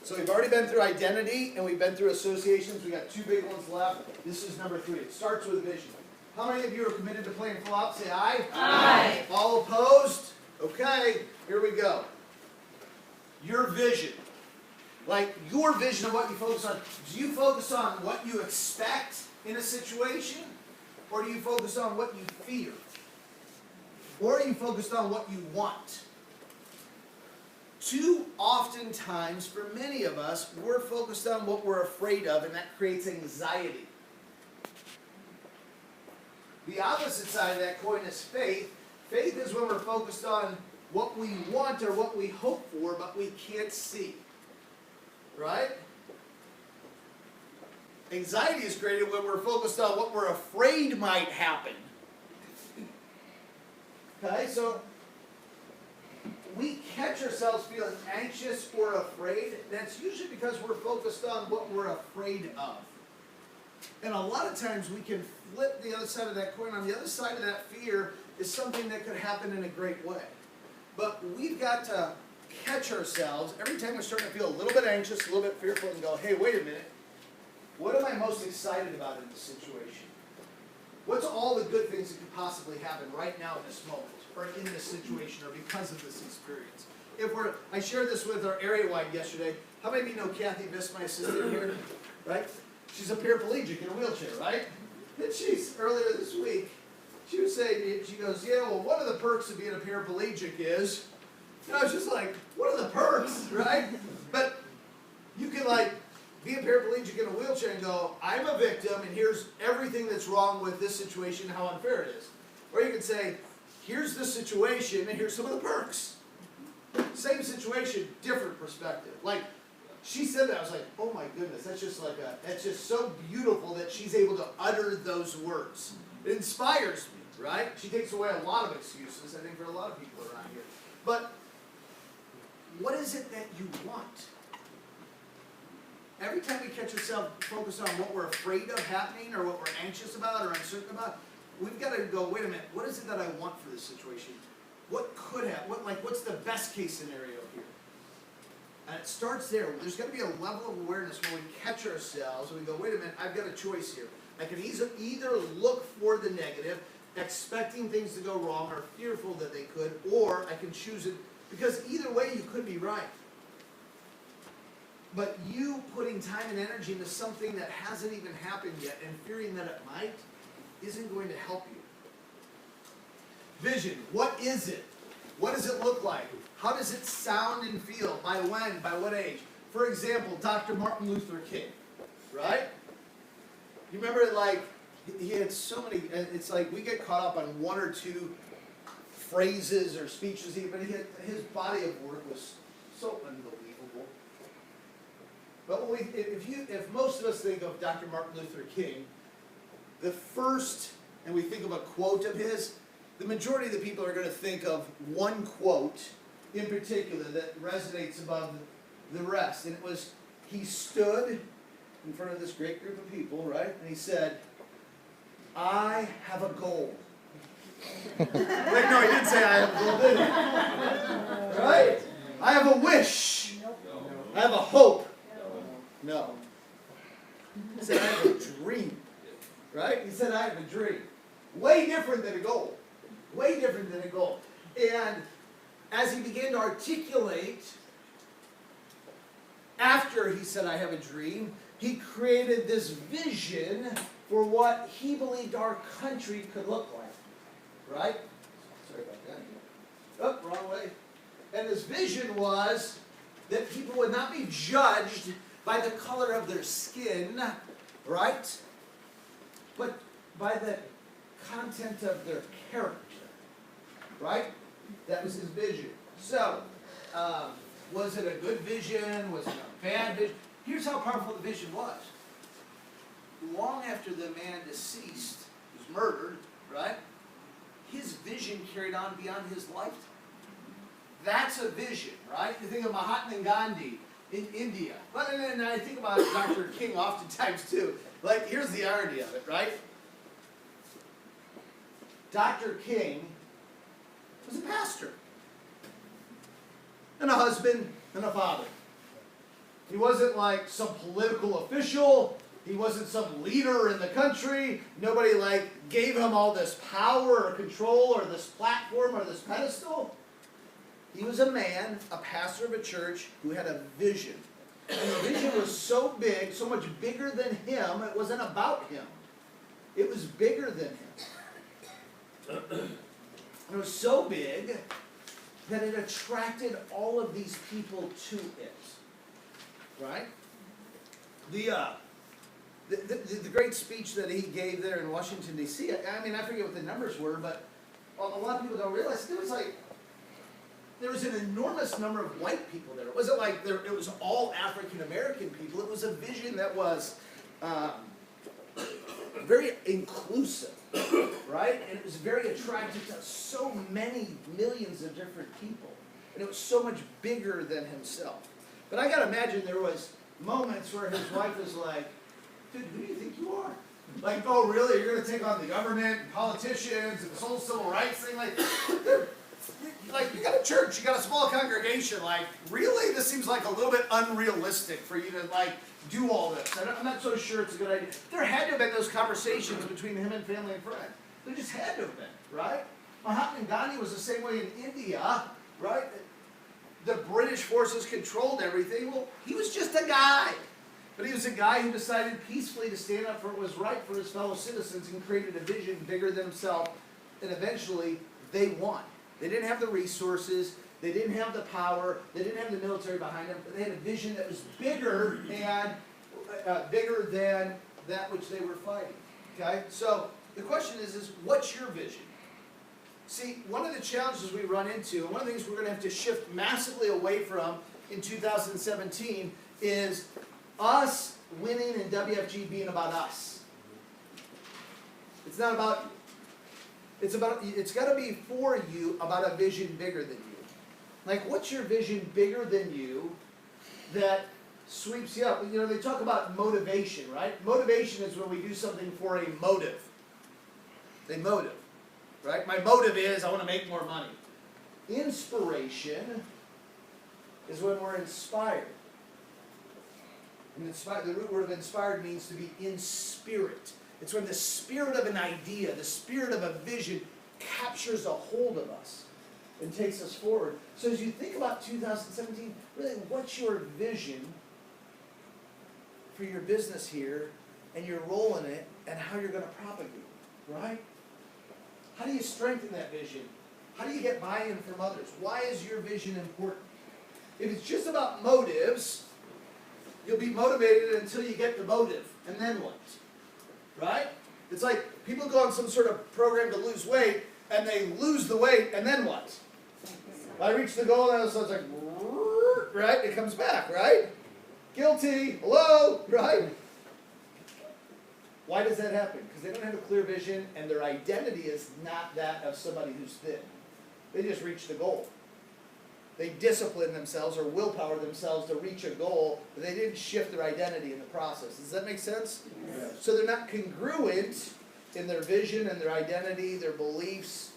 So we've already been through identity and we've been through associations. We've got 2 big ones left. This is number 3. It starts with vision. How many of you are committed to playing full out? Say aye. Aye. All opposed? Okay, here we go. Your vision. Your vision of what you focus on. Do you focus on what you expect in a situation? Or do you focus on what you fear? Or are you focused on what you want? Too often times, for many of us, we're focused on what we're afraid of, and that creates anxiety. The opposite side of that coin is faith. Faith is when we're focused on what we want or what we hope for, but we can't see. Right? Anxiety is created when we're focused on what we're afraid might happen. Okay, so we catch ourselves feeling anxious or afraid. That's usually because we're focused on what we're afraid of. And a lot of times we can flip the other side of that coin. On the other side of that fear is something that could happen in a great way. But we've got to catch ourselves every time we're starting to feel a little bit anxious, a little bit fearful, and go, hey, wait a minute. What am I most excited about in this situation? What's all the good things that could possibly happen right now in this moment, or in this situation, or because of this experience? I shared this with our area-wide yesterday. How many of you know Kathy Viss, my assistant here? Right? She's a paraplegic in a wheelchair, right? And earlier this week, she was saying to me, she goes, yeah, well, one of the perks of being a paraplegic is, and I was just like, what are the perks, right? But you can be a paraplegic in a wheelchair and go, I'm a victim, and here's everything that's wrong with this situation, how unfair it is. Or you can say, here's the situation, and here's some of the perks. Same situation, different perspective. Like, she said that, I was like, oh my goodness, that's just so beautiful that she's able to utter those words. It inspires me, right? She takes away a lot of excuses, I think, for a lot of people around here. But what is it that you want? Every time we catch ourselves focused on what we're afraid of happening, or what we're anxious about, or uncertain about, we've got to go, wait a minute, what is it that I want for this situation? What could have, what's the best case scenario here? And it starts there. There's got to be a level of awareness where we catch ourselves and we go, wait a minute, I've got a choice here. I can either look for the negative, expecting things to go wrong, or fearful that they could, or I can choose it, because either way you could be right. But you putting time and energy into something that hasn't even happened yet and fearing that it might isn't going to help you. Vision, what is it? What does it look like? How does it sound and feel? By when? By what age? For example, Dr. Martin Luther King, right? You remember, he had so many, it's like we get caught up on one or two phrases or speeches, but his body of work was so unbelievable. But if most of us think of Dr. Martin Luther King, the first, and we think of a quote of his, the majority of the people are going to think of one quote in particular that resonates above the rest. And it was, he stood in front of this great group of people, right? And he said, I have a goal. Wait, no, he didn't say I have a goal, did he? Right? I have a wish. I have a hope. No. He said, I have a dream. Right? He said, I have a dream. Way different than a goal. Way different than a goal. And as he began to articulate, after he said, I have a dream, he created this vision for what he believed our country could look like. Right? Sorry about that. Oh, wrong way. And his vision was that people would not be judged by the color of their skin, right? But by the content of their character, right? That was his vision. So, was it a good vision? Was it a bad vision? Here's how powerful the vision was. Long after the man deceased, was murdered, right? His vision carried on beyond his lifetime. That's a vision, right? You think of Mahatma Gandhi in India. Well, and I think about Dr. King oftentimes too. Like, here's the irony of it, right? Dr. King was a pastor, and a husband, and a father. He wasn't like some political official. He wasn't some leader in the country. Nobody gave him all this power or control or this platform or this pedestal. He was a man, a pastor of a church, who had a vision. And the vision was so big, so much bigger than him, it wasn't about him. It was bigger than him. It was so big that it attracted all of these people to it. Right? The great speech that he gave there in Washington, D.C., I mean, I forget what the numbers were, but a lot of people don't realize there was an enormous number of white people there. It wasn't like it was all African American people. It was a vision that was very inclusive, right? And it was very attractive to so many millions of different people. And it was so much bigger than himself. But I gotta imagine there was moments where his wife was like, dude, who do you think you are? Like, oh really, you're gonna take on the government and politicians and this whole civil rights thing? Like, you got a church, you got a small congregation, like, really? This seems like a little bit unrealistic for you to, like, do all this. I'm not so sure it's a good idea. There had to have been those conversations between him and family and friends. There just had to have been, right? Mahatma Gandhi was the same way in India, right? The British forces controlled everything. Well, he was just a guy. But he was a guy who decided peacefully to stand up for what was right for his fellow citizens and created a vision bigger than himself. And eventually, they won. They didn't have the resources. They didn't have the power. They didn't have the military behind them. But they had a vision that was bigger than that which they were fighting. Okay? So the question is what's your vision? See, one of the challenges we run into, and one of the things we're going to have to shift massively away from in 2017 is us winning and WFG being about us. It's not about you. It's got to be for you about a vision bigger than you. Like, what's your vision bigger than you that sweeps you up? You know, they talk about motivation, right? Motivation is when we do something for a motive. A motive, right? My motive is I want to make more money. Inspiration is when we're inspired. And the root word of inspired means to be in spirit. It's when the spirit of an idea, the spirit of a vision captures a hold of us and takes us forward. So as you think about 2017, really, what's your vision for your business here and your role in it and how you're going to propagate it, right? How do you strengthen that vision? How do you get buy-in from others? Why is your vision important? If it's just about motives, you'll be motivated until you get the motive, and then what? Right? It's like people go on some sort of program to lose weight, and they lose the weight, and then what? I reach the goal, and it's like, right? It comes back, right? Guilty, hello, right? Why does that happen? Because they don't have a clear vision, and their identity is not that of somebody who's thin. They just reach the goal. They discipline themselves or willpower themselves to reach a goal, but they didn't shift their identity in the process. Does that make sense? Yes. So they're not congruent in their vision and their identity, their beliefs,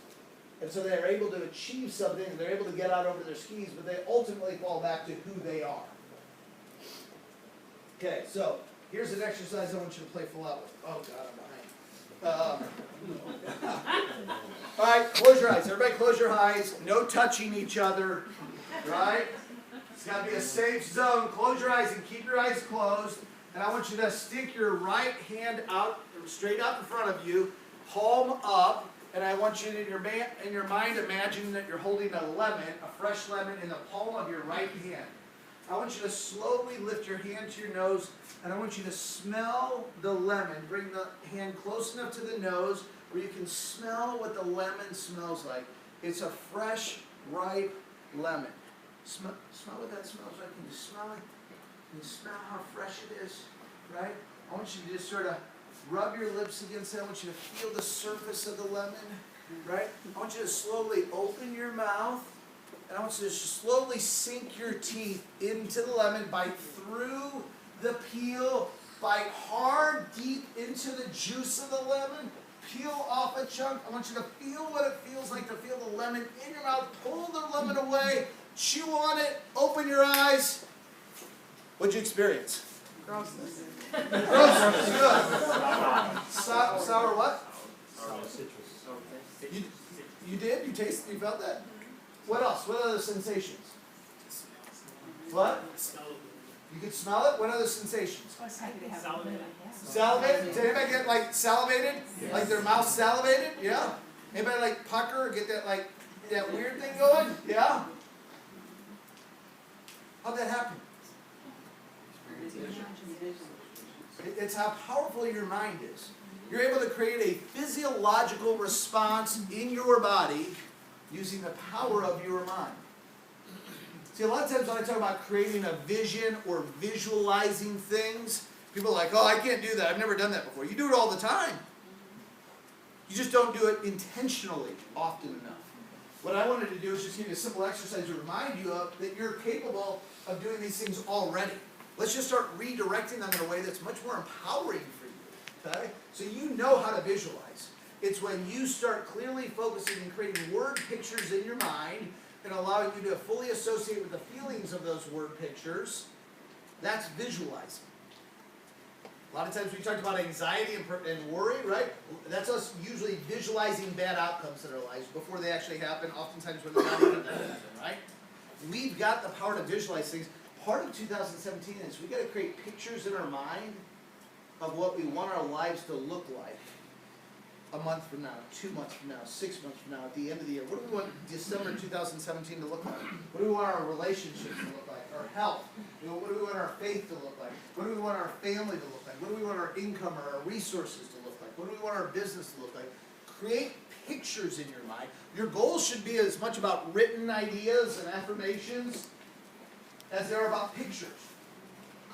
and so they're able to achieve something, and they're able to get out over their skis, but they ultimately fall back to who they are. Okay, so here's an exercise I want you to play full out with. Oh, God, I'm behind. All right, close your eyes. Everybody close your eyes. No touching each other, right? It's got to be a safe zone. Close your eyes and keep your eyes closed. And I want you to stick your right hand out, straight out in front of you, palm up. And I want you to, in your mind, imagine that you're holding a lemon, a fresh lemon, in the palm of your right hand. I want you to slowly lift your hand to your nose, and I want you to smell the lemon. Bring the hand close enough to the nose where you can smell what the lemon smells like. It's a fresh, ripe lemon. Smell what that smells like. Can you smell it? Can you smell how fresh it is? Right? I want you to just sort of rub your lips against it. I want you to feel the surface of the lemon. Right? I want you to slowly open your mouth. And I want you to slowly sink your teeth into the lemon, bite through the peel, bite hard, deep into the juice of the lemon, peel off a chunk. I want you to feel what it feels like to feel the lemon in your mouth, pull the lemon away, chew on it, open your eyes. What'd you experience? Grossness. Grossness, good. Sour what? You did? You tasted? You felt that? What else? What other sensations? What? You could smell it? What other sensations? Salivated? Did anybody get like salivated? Yes. Like their mouth salivated? Yeah. Anybody like pucker or get that like that weird thing going? Yeah. How'd that happen? It's how powerful your mind is. You're able to create a physiological response in your body using the power of your mind. See, a lot of times when I talk about creating a vision or visualizing things, People are like, oh, I can't do that. I've never done that before. You do it all the time. You just don't do it intentionally often enough. What I wanted to do is just give you a simple exercise to remind you of that you're capable of doing these things already. Let's just start redirecting them in a way that's much more empowering for you. Okay? So you know how to visualize. It's when you start clearly focusing and creating word pictures in your mind and allowing you to fully associate with the feelings of those word pictures. That's visualizing. A lot of times we talked about anxiety and worry, right? That's us usually visualizing bad outcomes in our lives before they actually happen, oftentimes when they're not even going to happen, right? We've got the power to visualize things. Part of 2017 is we've got to create pictures in our mind of what we want our lives to look like a month from now, 2 months from now, 6 months from now, at the end of the year. What do we want December 2017 to look like? What do we want our relationships to look like? Our health? What do we want our faith to look like? What do we want our family to look like? What do we want our income or our resources to look like? What do we want our business to look like? Create pictures in your mind. Your goals should be as much about written ideas and affirmations as they are about pictures.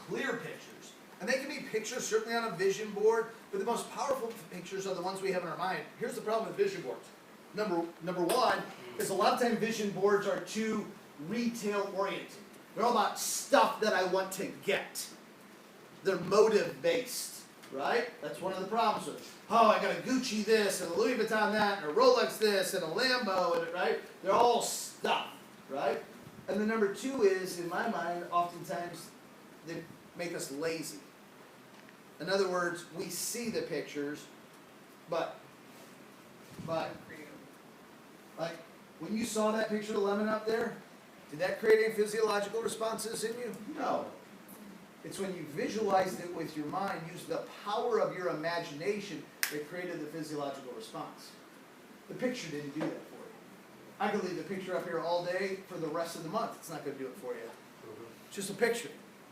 Clear pictures. And they can be pictures certainly on a vision board, but the most powerful pictures are the ones we have in our mind. Here's the problem with vision boards. Number one is a lot of times vision boards are too retail oriented. They're all about stuff that I want to get. They're motive based, right? That's one of the problems with it. Oh, I got a Gucci this and a Louis Vuitton that and a Rolex this and a Lambo, and right? They're all stuff, right? And the number two is, in my mind, oftentimes they make us lazy. In other words, we see the pictures, but like when you saw that picture of lemon up there, did that create any physiological responses in you? No. It's when you visualized it with your mind, used the power of your imagination that created the physiological response. The picture didn't do that for you. I could leave the picture up here all day for the rest of the month. It's not going to do it for you. It's just a picture.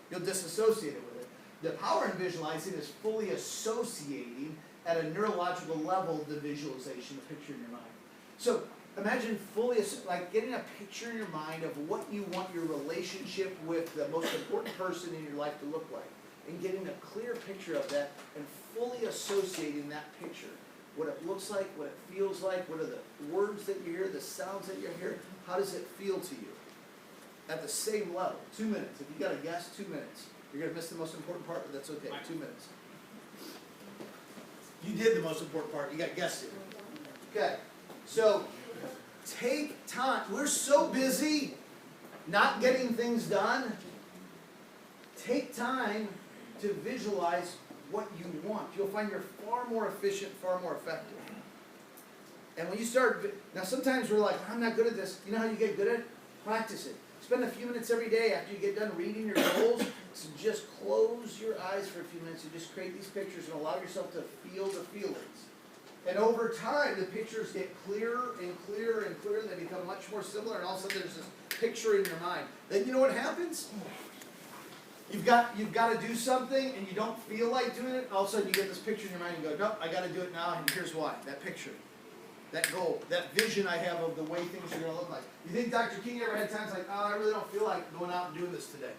You'll disassociate it with it. The power in visualizing is fully associating at a neurological level the visualization, the picture in your mind. So imagine fully, like getting a picture in your mind of what you want your relationship with the most important person in your life to look like. And getting a clear picture of that and fully associating that picture. What it looks like, what it feels like, what are the words that you hear, the sounds that you hear, how does it feel to you? At the same level. 2 minutes. If you got to guess, 2 minutes. You're going to miss the most important part, but that's okay. 2 minutes. You did the most important part. You got guessed it. Okay. So, take time. We're so busy not getting things done. Take time to visualize what you want. You'll find you're far more efficient, far more effective. And when you start, now sometimes we're like, I'm not good at this. You know how you get good at it? Practice it. Spend a few minutes every day after you get done reading your goals. So just close your eyes for a few minutes and just create these pictures and allow yourself to feel the feelings. And over time, the pictures get clearer and clearer and clearer. They become much more similar, and all of a sudden there's this picture in your mind. Then you know what happens? You've got to do something, and you don't feel like doing it. All of a sudden you get this picture in your mind and you go, nope, I got to do it now, and here's why. That picture. That goal, that vision I have of the way things are going to look like. You think Dr. King ever had times like, oh, I really don't feel like going out and doing this today?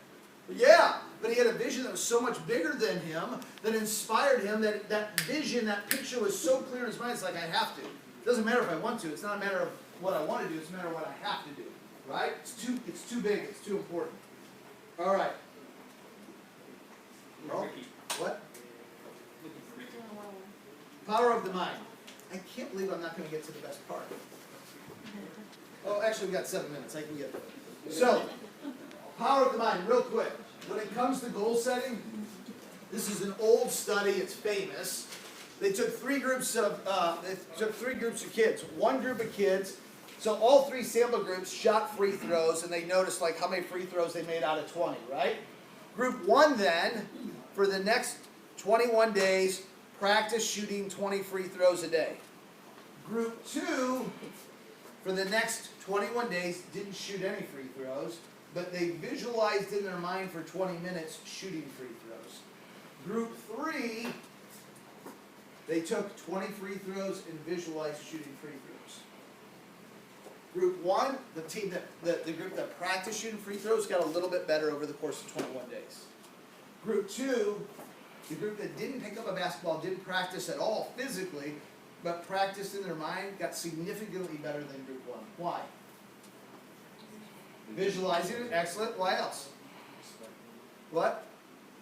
But yeah, but he had a vision that was so much bigger than him, that inspired him, that vision, that picture was so clear in his mind, it's like, I have to. It doesn't matter if I want to. It's not a matter of what I want to do. It's a matter of what I have to do. Right? It's too big. It's too important. All right. Well, what? Power of the mind. I can't believe I'm not going to get to the best part. Oh, actually, we got 7 minutes. I can get there. So, power of the mind, real quick. When it comes to goal setting, this is an old study. It's famous. They took three groups of kids. One group of kids. So all three sample groups shot free throws, and they noticed like how many free throws they made out of 20. Right? Group one then, for the next 21 days. Practice shooting 20 free throws a day. Group 2, for the next 21 days, didn't shoot any free throws, but they visualized in their mind for 20 minutes shooting free throws. Group 3, they took 20 free throws and visualized shooting free throws. Group 1, the group that practiced shooting free throws got a little bit better over the course of 21 days. Group 2, The group that didn't pick up a basketball, didn't practice at all physically, but practiced in their mind, got significantly better than group one. Why? Visualizing it, excellent. Why else? What?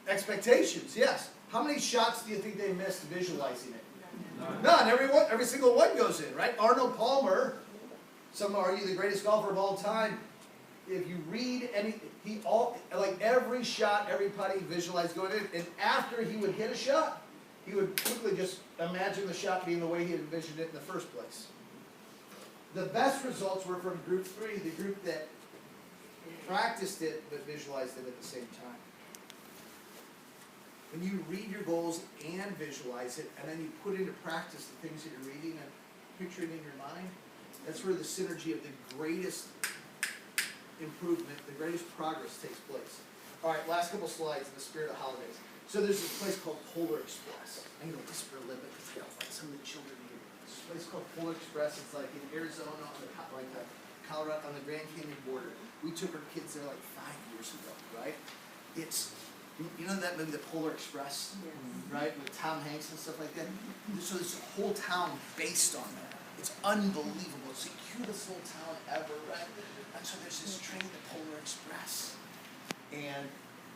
Expectations, yes. How many shots do you think they missed visualizing it? None. Every single one goes in, right? Arnold Palmer, some argue the greatest golfer of all time. If you read every shot, every putt he visualized going in, and after he would hit a shot, he would quickly just imagine the shot being the way he had envisioned it in the first place. The best results were from group 3, the group that practiced it but visualized it at the same time. When you read your goals and visualize it, and then you put into practice the things that you're reading and picturing in your mind, that's where the synergy of the greatest improvement, the greatest progress takes place. All right, last couple slides in the spirit of holidays. So there's this place called Polar Express. I'm going to whisper a little bit because I don't want some of the children here. There's this place called Polar Express. It's like in Arizona, on the Colorado, on the Grand Canyon border. We took our kids there like 5 years ago, right? It's, you know that movie, The Polar Express, right, with Tom Hanks and stuff like that? So there's a whole town based on that. It's unbelievable. It's the cutest little town ever, right? And so there's this train, the Polar Express, and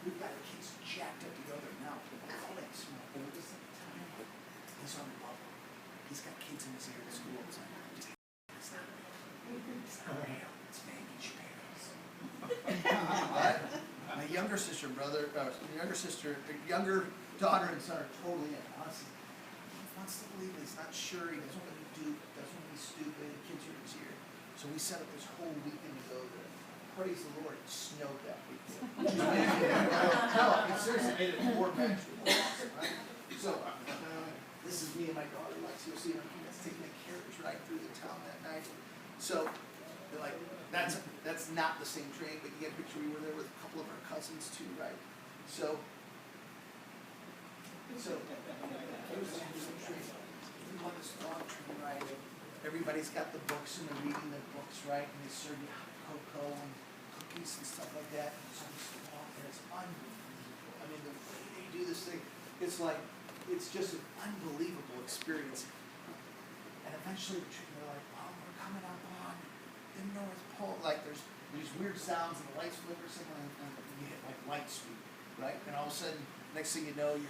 we've got the kids jacked up to go there now. Alex, my oldest at the time, he's on the bubble. He's got kids in his ear at school. It's like, it's not real. It's Maggie Sparrows. My younger daughter and son are totally in. Honestly, he wants to believe it. He's not sure. He doesn't want to be duped. Doesn't want to be stupid. The kids are in his ear. So we set up this whole weekend to go there. Praise the Lord, it snowed that weekend. No, it seriously made it more magical. Right? So, this is me and my daughter, Lexi. You'll see her taking the carriage right through the town that night. So, they're like, that's not the same train, but you get a picture. We were there with a couple of our cousins too, right? So here's the train. We on this long train ride. Everybody's got the books and they're reading the books, right? And they serve you hot cocoa and cookies and stuff like that. And so it's long and it's unbelievable. I mean, the way they do this thing, it's just an unbelievable experience. And eventually they're like, oh, we're coming up on the North Pole. Like there's these weird sounds and the lights flicker something and you hit like light speed, right? And all of a sudden, next thing you know, and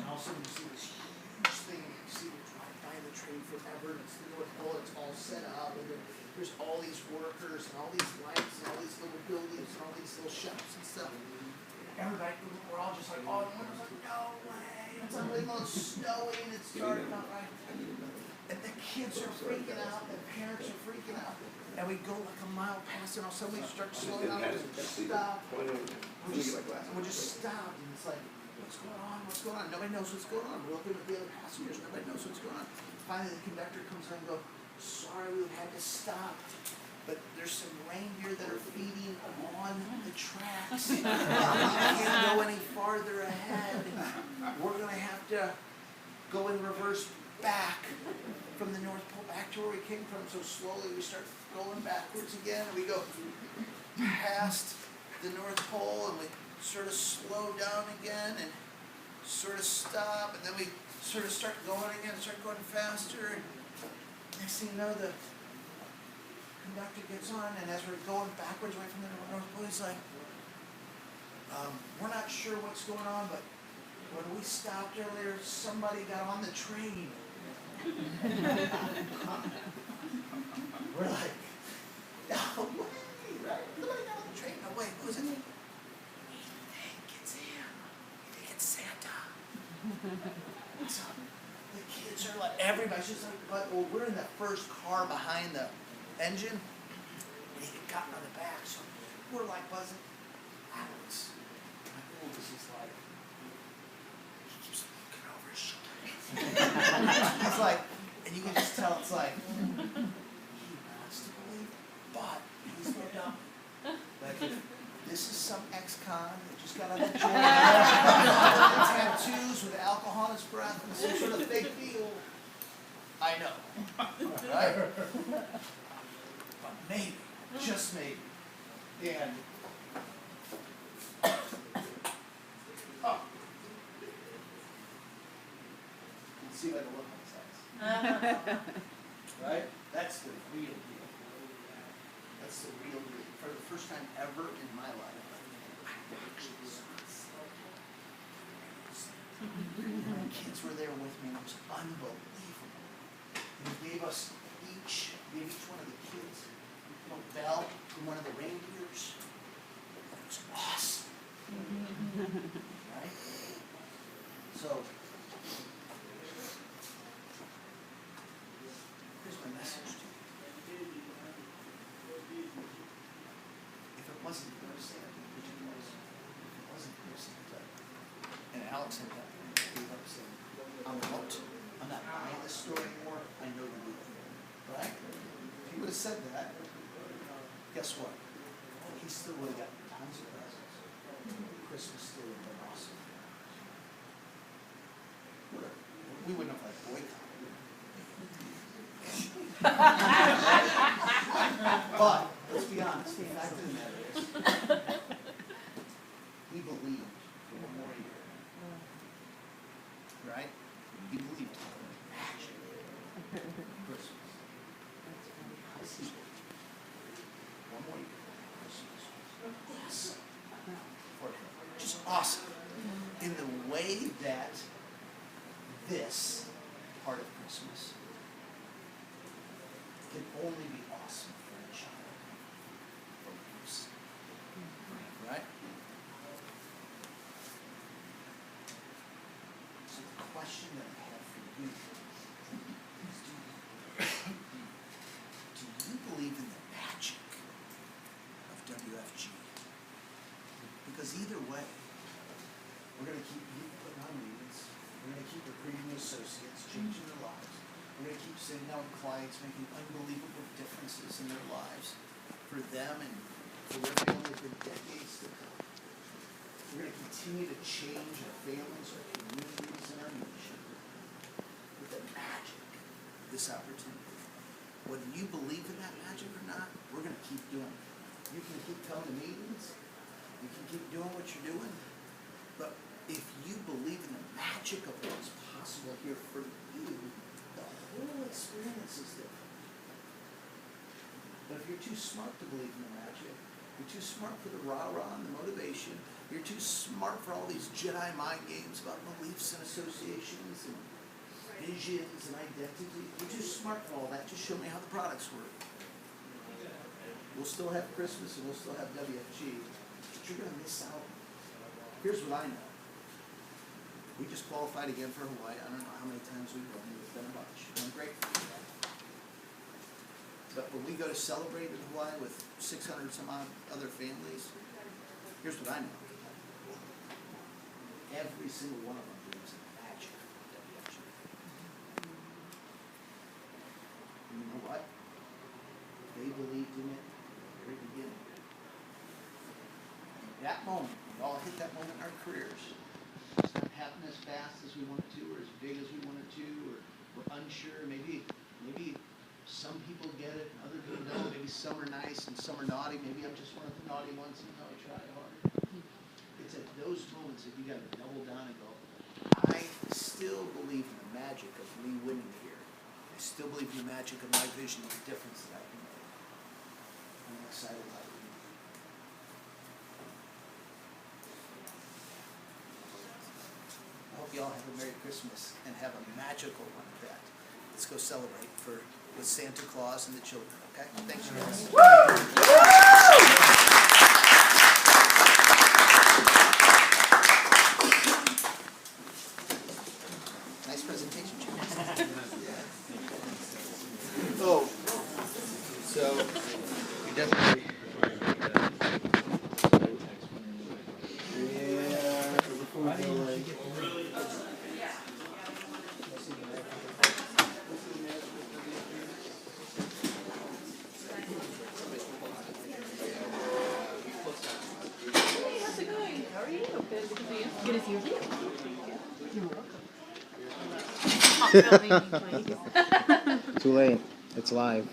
all of a sudden you see this huge thing and you see it drive by the train forever and it's the North Pole, it's all set up and there's all these workers and all these lights and all these little buildings and all these little shops and stuff. Everybody, we're all just like, oh, and we're like, no way, it's unbelievable, it's snowing, it's dark, not right. And the kids are freaking out, the parents are freaking out. And we go like a mile past and all of a sudden we start slowing down and stop. We'll just stop and it's like, what's going on, what's going on? Nobody knows what's going on. We're looking at the other passengers, nobody knows what's going on. Finally the conductor comes in and goes, sorry, we had to stop. But there's some reindeer that are feeding on the tracks. We can't go any farther ahead. We're going to have to go in reverse back from the North Pole back to where we came from. So slowly we start going backwards again. And we go past the North Pole and we sort of slow down again and sort of stop. And then we sort of start going again, start going faster. And next thing you know, the conductor gets on, and as we're going backwards away from the North Pole, he's like, we're not sure what's going on, but when we stopped earlier, somebody got on the train. We're like, no way, right? Somebody got on the train. No way, who is it? We think it's him. We think it's Santa. So the kids are like, everybody's just like, well, we're in the first car behind the engine, and he had gotten on the back, so we're like buzzing. Alex, my oldest is like, he keeps looking over his shoulder. He's like, and you can just tell it's like, he wants to believe, but he's no dumb. Like, this is some ex-con that just got out of jail, tattoos with alcohol in his breath, and some sort of fake deal. I know, right? But maybe, just maybe, and see by the look on his eyes. Right? That's the real deal. That's the real deal. For the first time ever in my life, I actually saw it. Kids were there with me, and it was unbelievable. And he gave us each one of the kids a little bell from one of the reindeers. It was awesome. Right? So, here's my message to you. If it wasn't for Santa, which it was, if it wasn't for Santa, and Alex had that, gave up saying, I'm out. I'm not buying this store anymore. I know you will. Right? If he would have said that, guess what? He still would have gotten tons of presents. Christmas still would have been awesome. We wouldn't have like boycotted. But let's be honest, the fact of the matter is, we believed for one more year. Right? We believed in magic. Christmas. I see. One more year. Christmas. Awesome. Just awesome. In the way that this part of Christmas can only be awesome for a child from use. Right? So the question that I have for you is, do you believe in the magic of WFG? Because either way, we're going to keep putting on meetings. We're going to keep recruiting new associates, changing their lives. We're going to keep sitting down with clients, making unbelievable differences in their lives for them and for their family for decades to come. We're going to continue to change our families, our communities, and our nation with the magic of this opportunity. Whether you believe in that magic or not, we're going to keep doing it. You can keep coming to meetings. You can keep doing what you're doing. But if you believe in the magic of what's possible here for you, the whole experience is different. But if you're too smart to believe in the magic, you're too smart for the rah-rah and the motivation, you're too smart for all these Jedi mind games about beliefs and associations and visions and identity, you're too smart for all that. Just show me how the products work. We'll still have Christmas and we'll still have WFG, but you're going to miss out. Here's what I know. We just qualified again for Hawaii. I don't know how many times we've won. It's been a bunch. I'm grateful for that. But when we go to celebrate in Hawaii with 600 some odd other families, here's what I know. Every single one of them believes in the magic of WFG. And you know what? They believed in it from the very beginning. And that moment, we all hit that moment in our careers. It's not happening as fast as we want it to, or as big as we want it to, or we're unsure. Maybe some people get it, and other people don't. Maybe some are nice and some are naughty. Maybe I'm just one of the naughty ones, and I try hard. It's at those moments that you got to double down and go, I still believe in the magic of me winning here. I still believe in the magic of my vision of the difference that I can make. I'm excited about it. I hope you all have a Merry Christmas and have a magical one at that. Let's go celebrate with Santa Claus and the children, okay? Thanks, you guys. Nice presentation, Jim. Oh, so you definitely. Good to see you. Too late. It's live.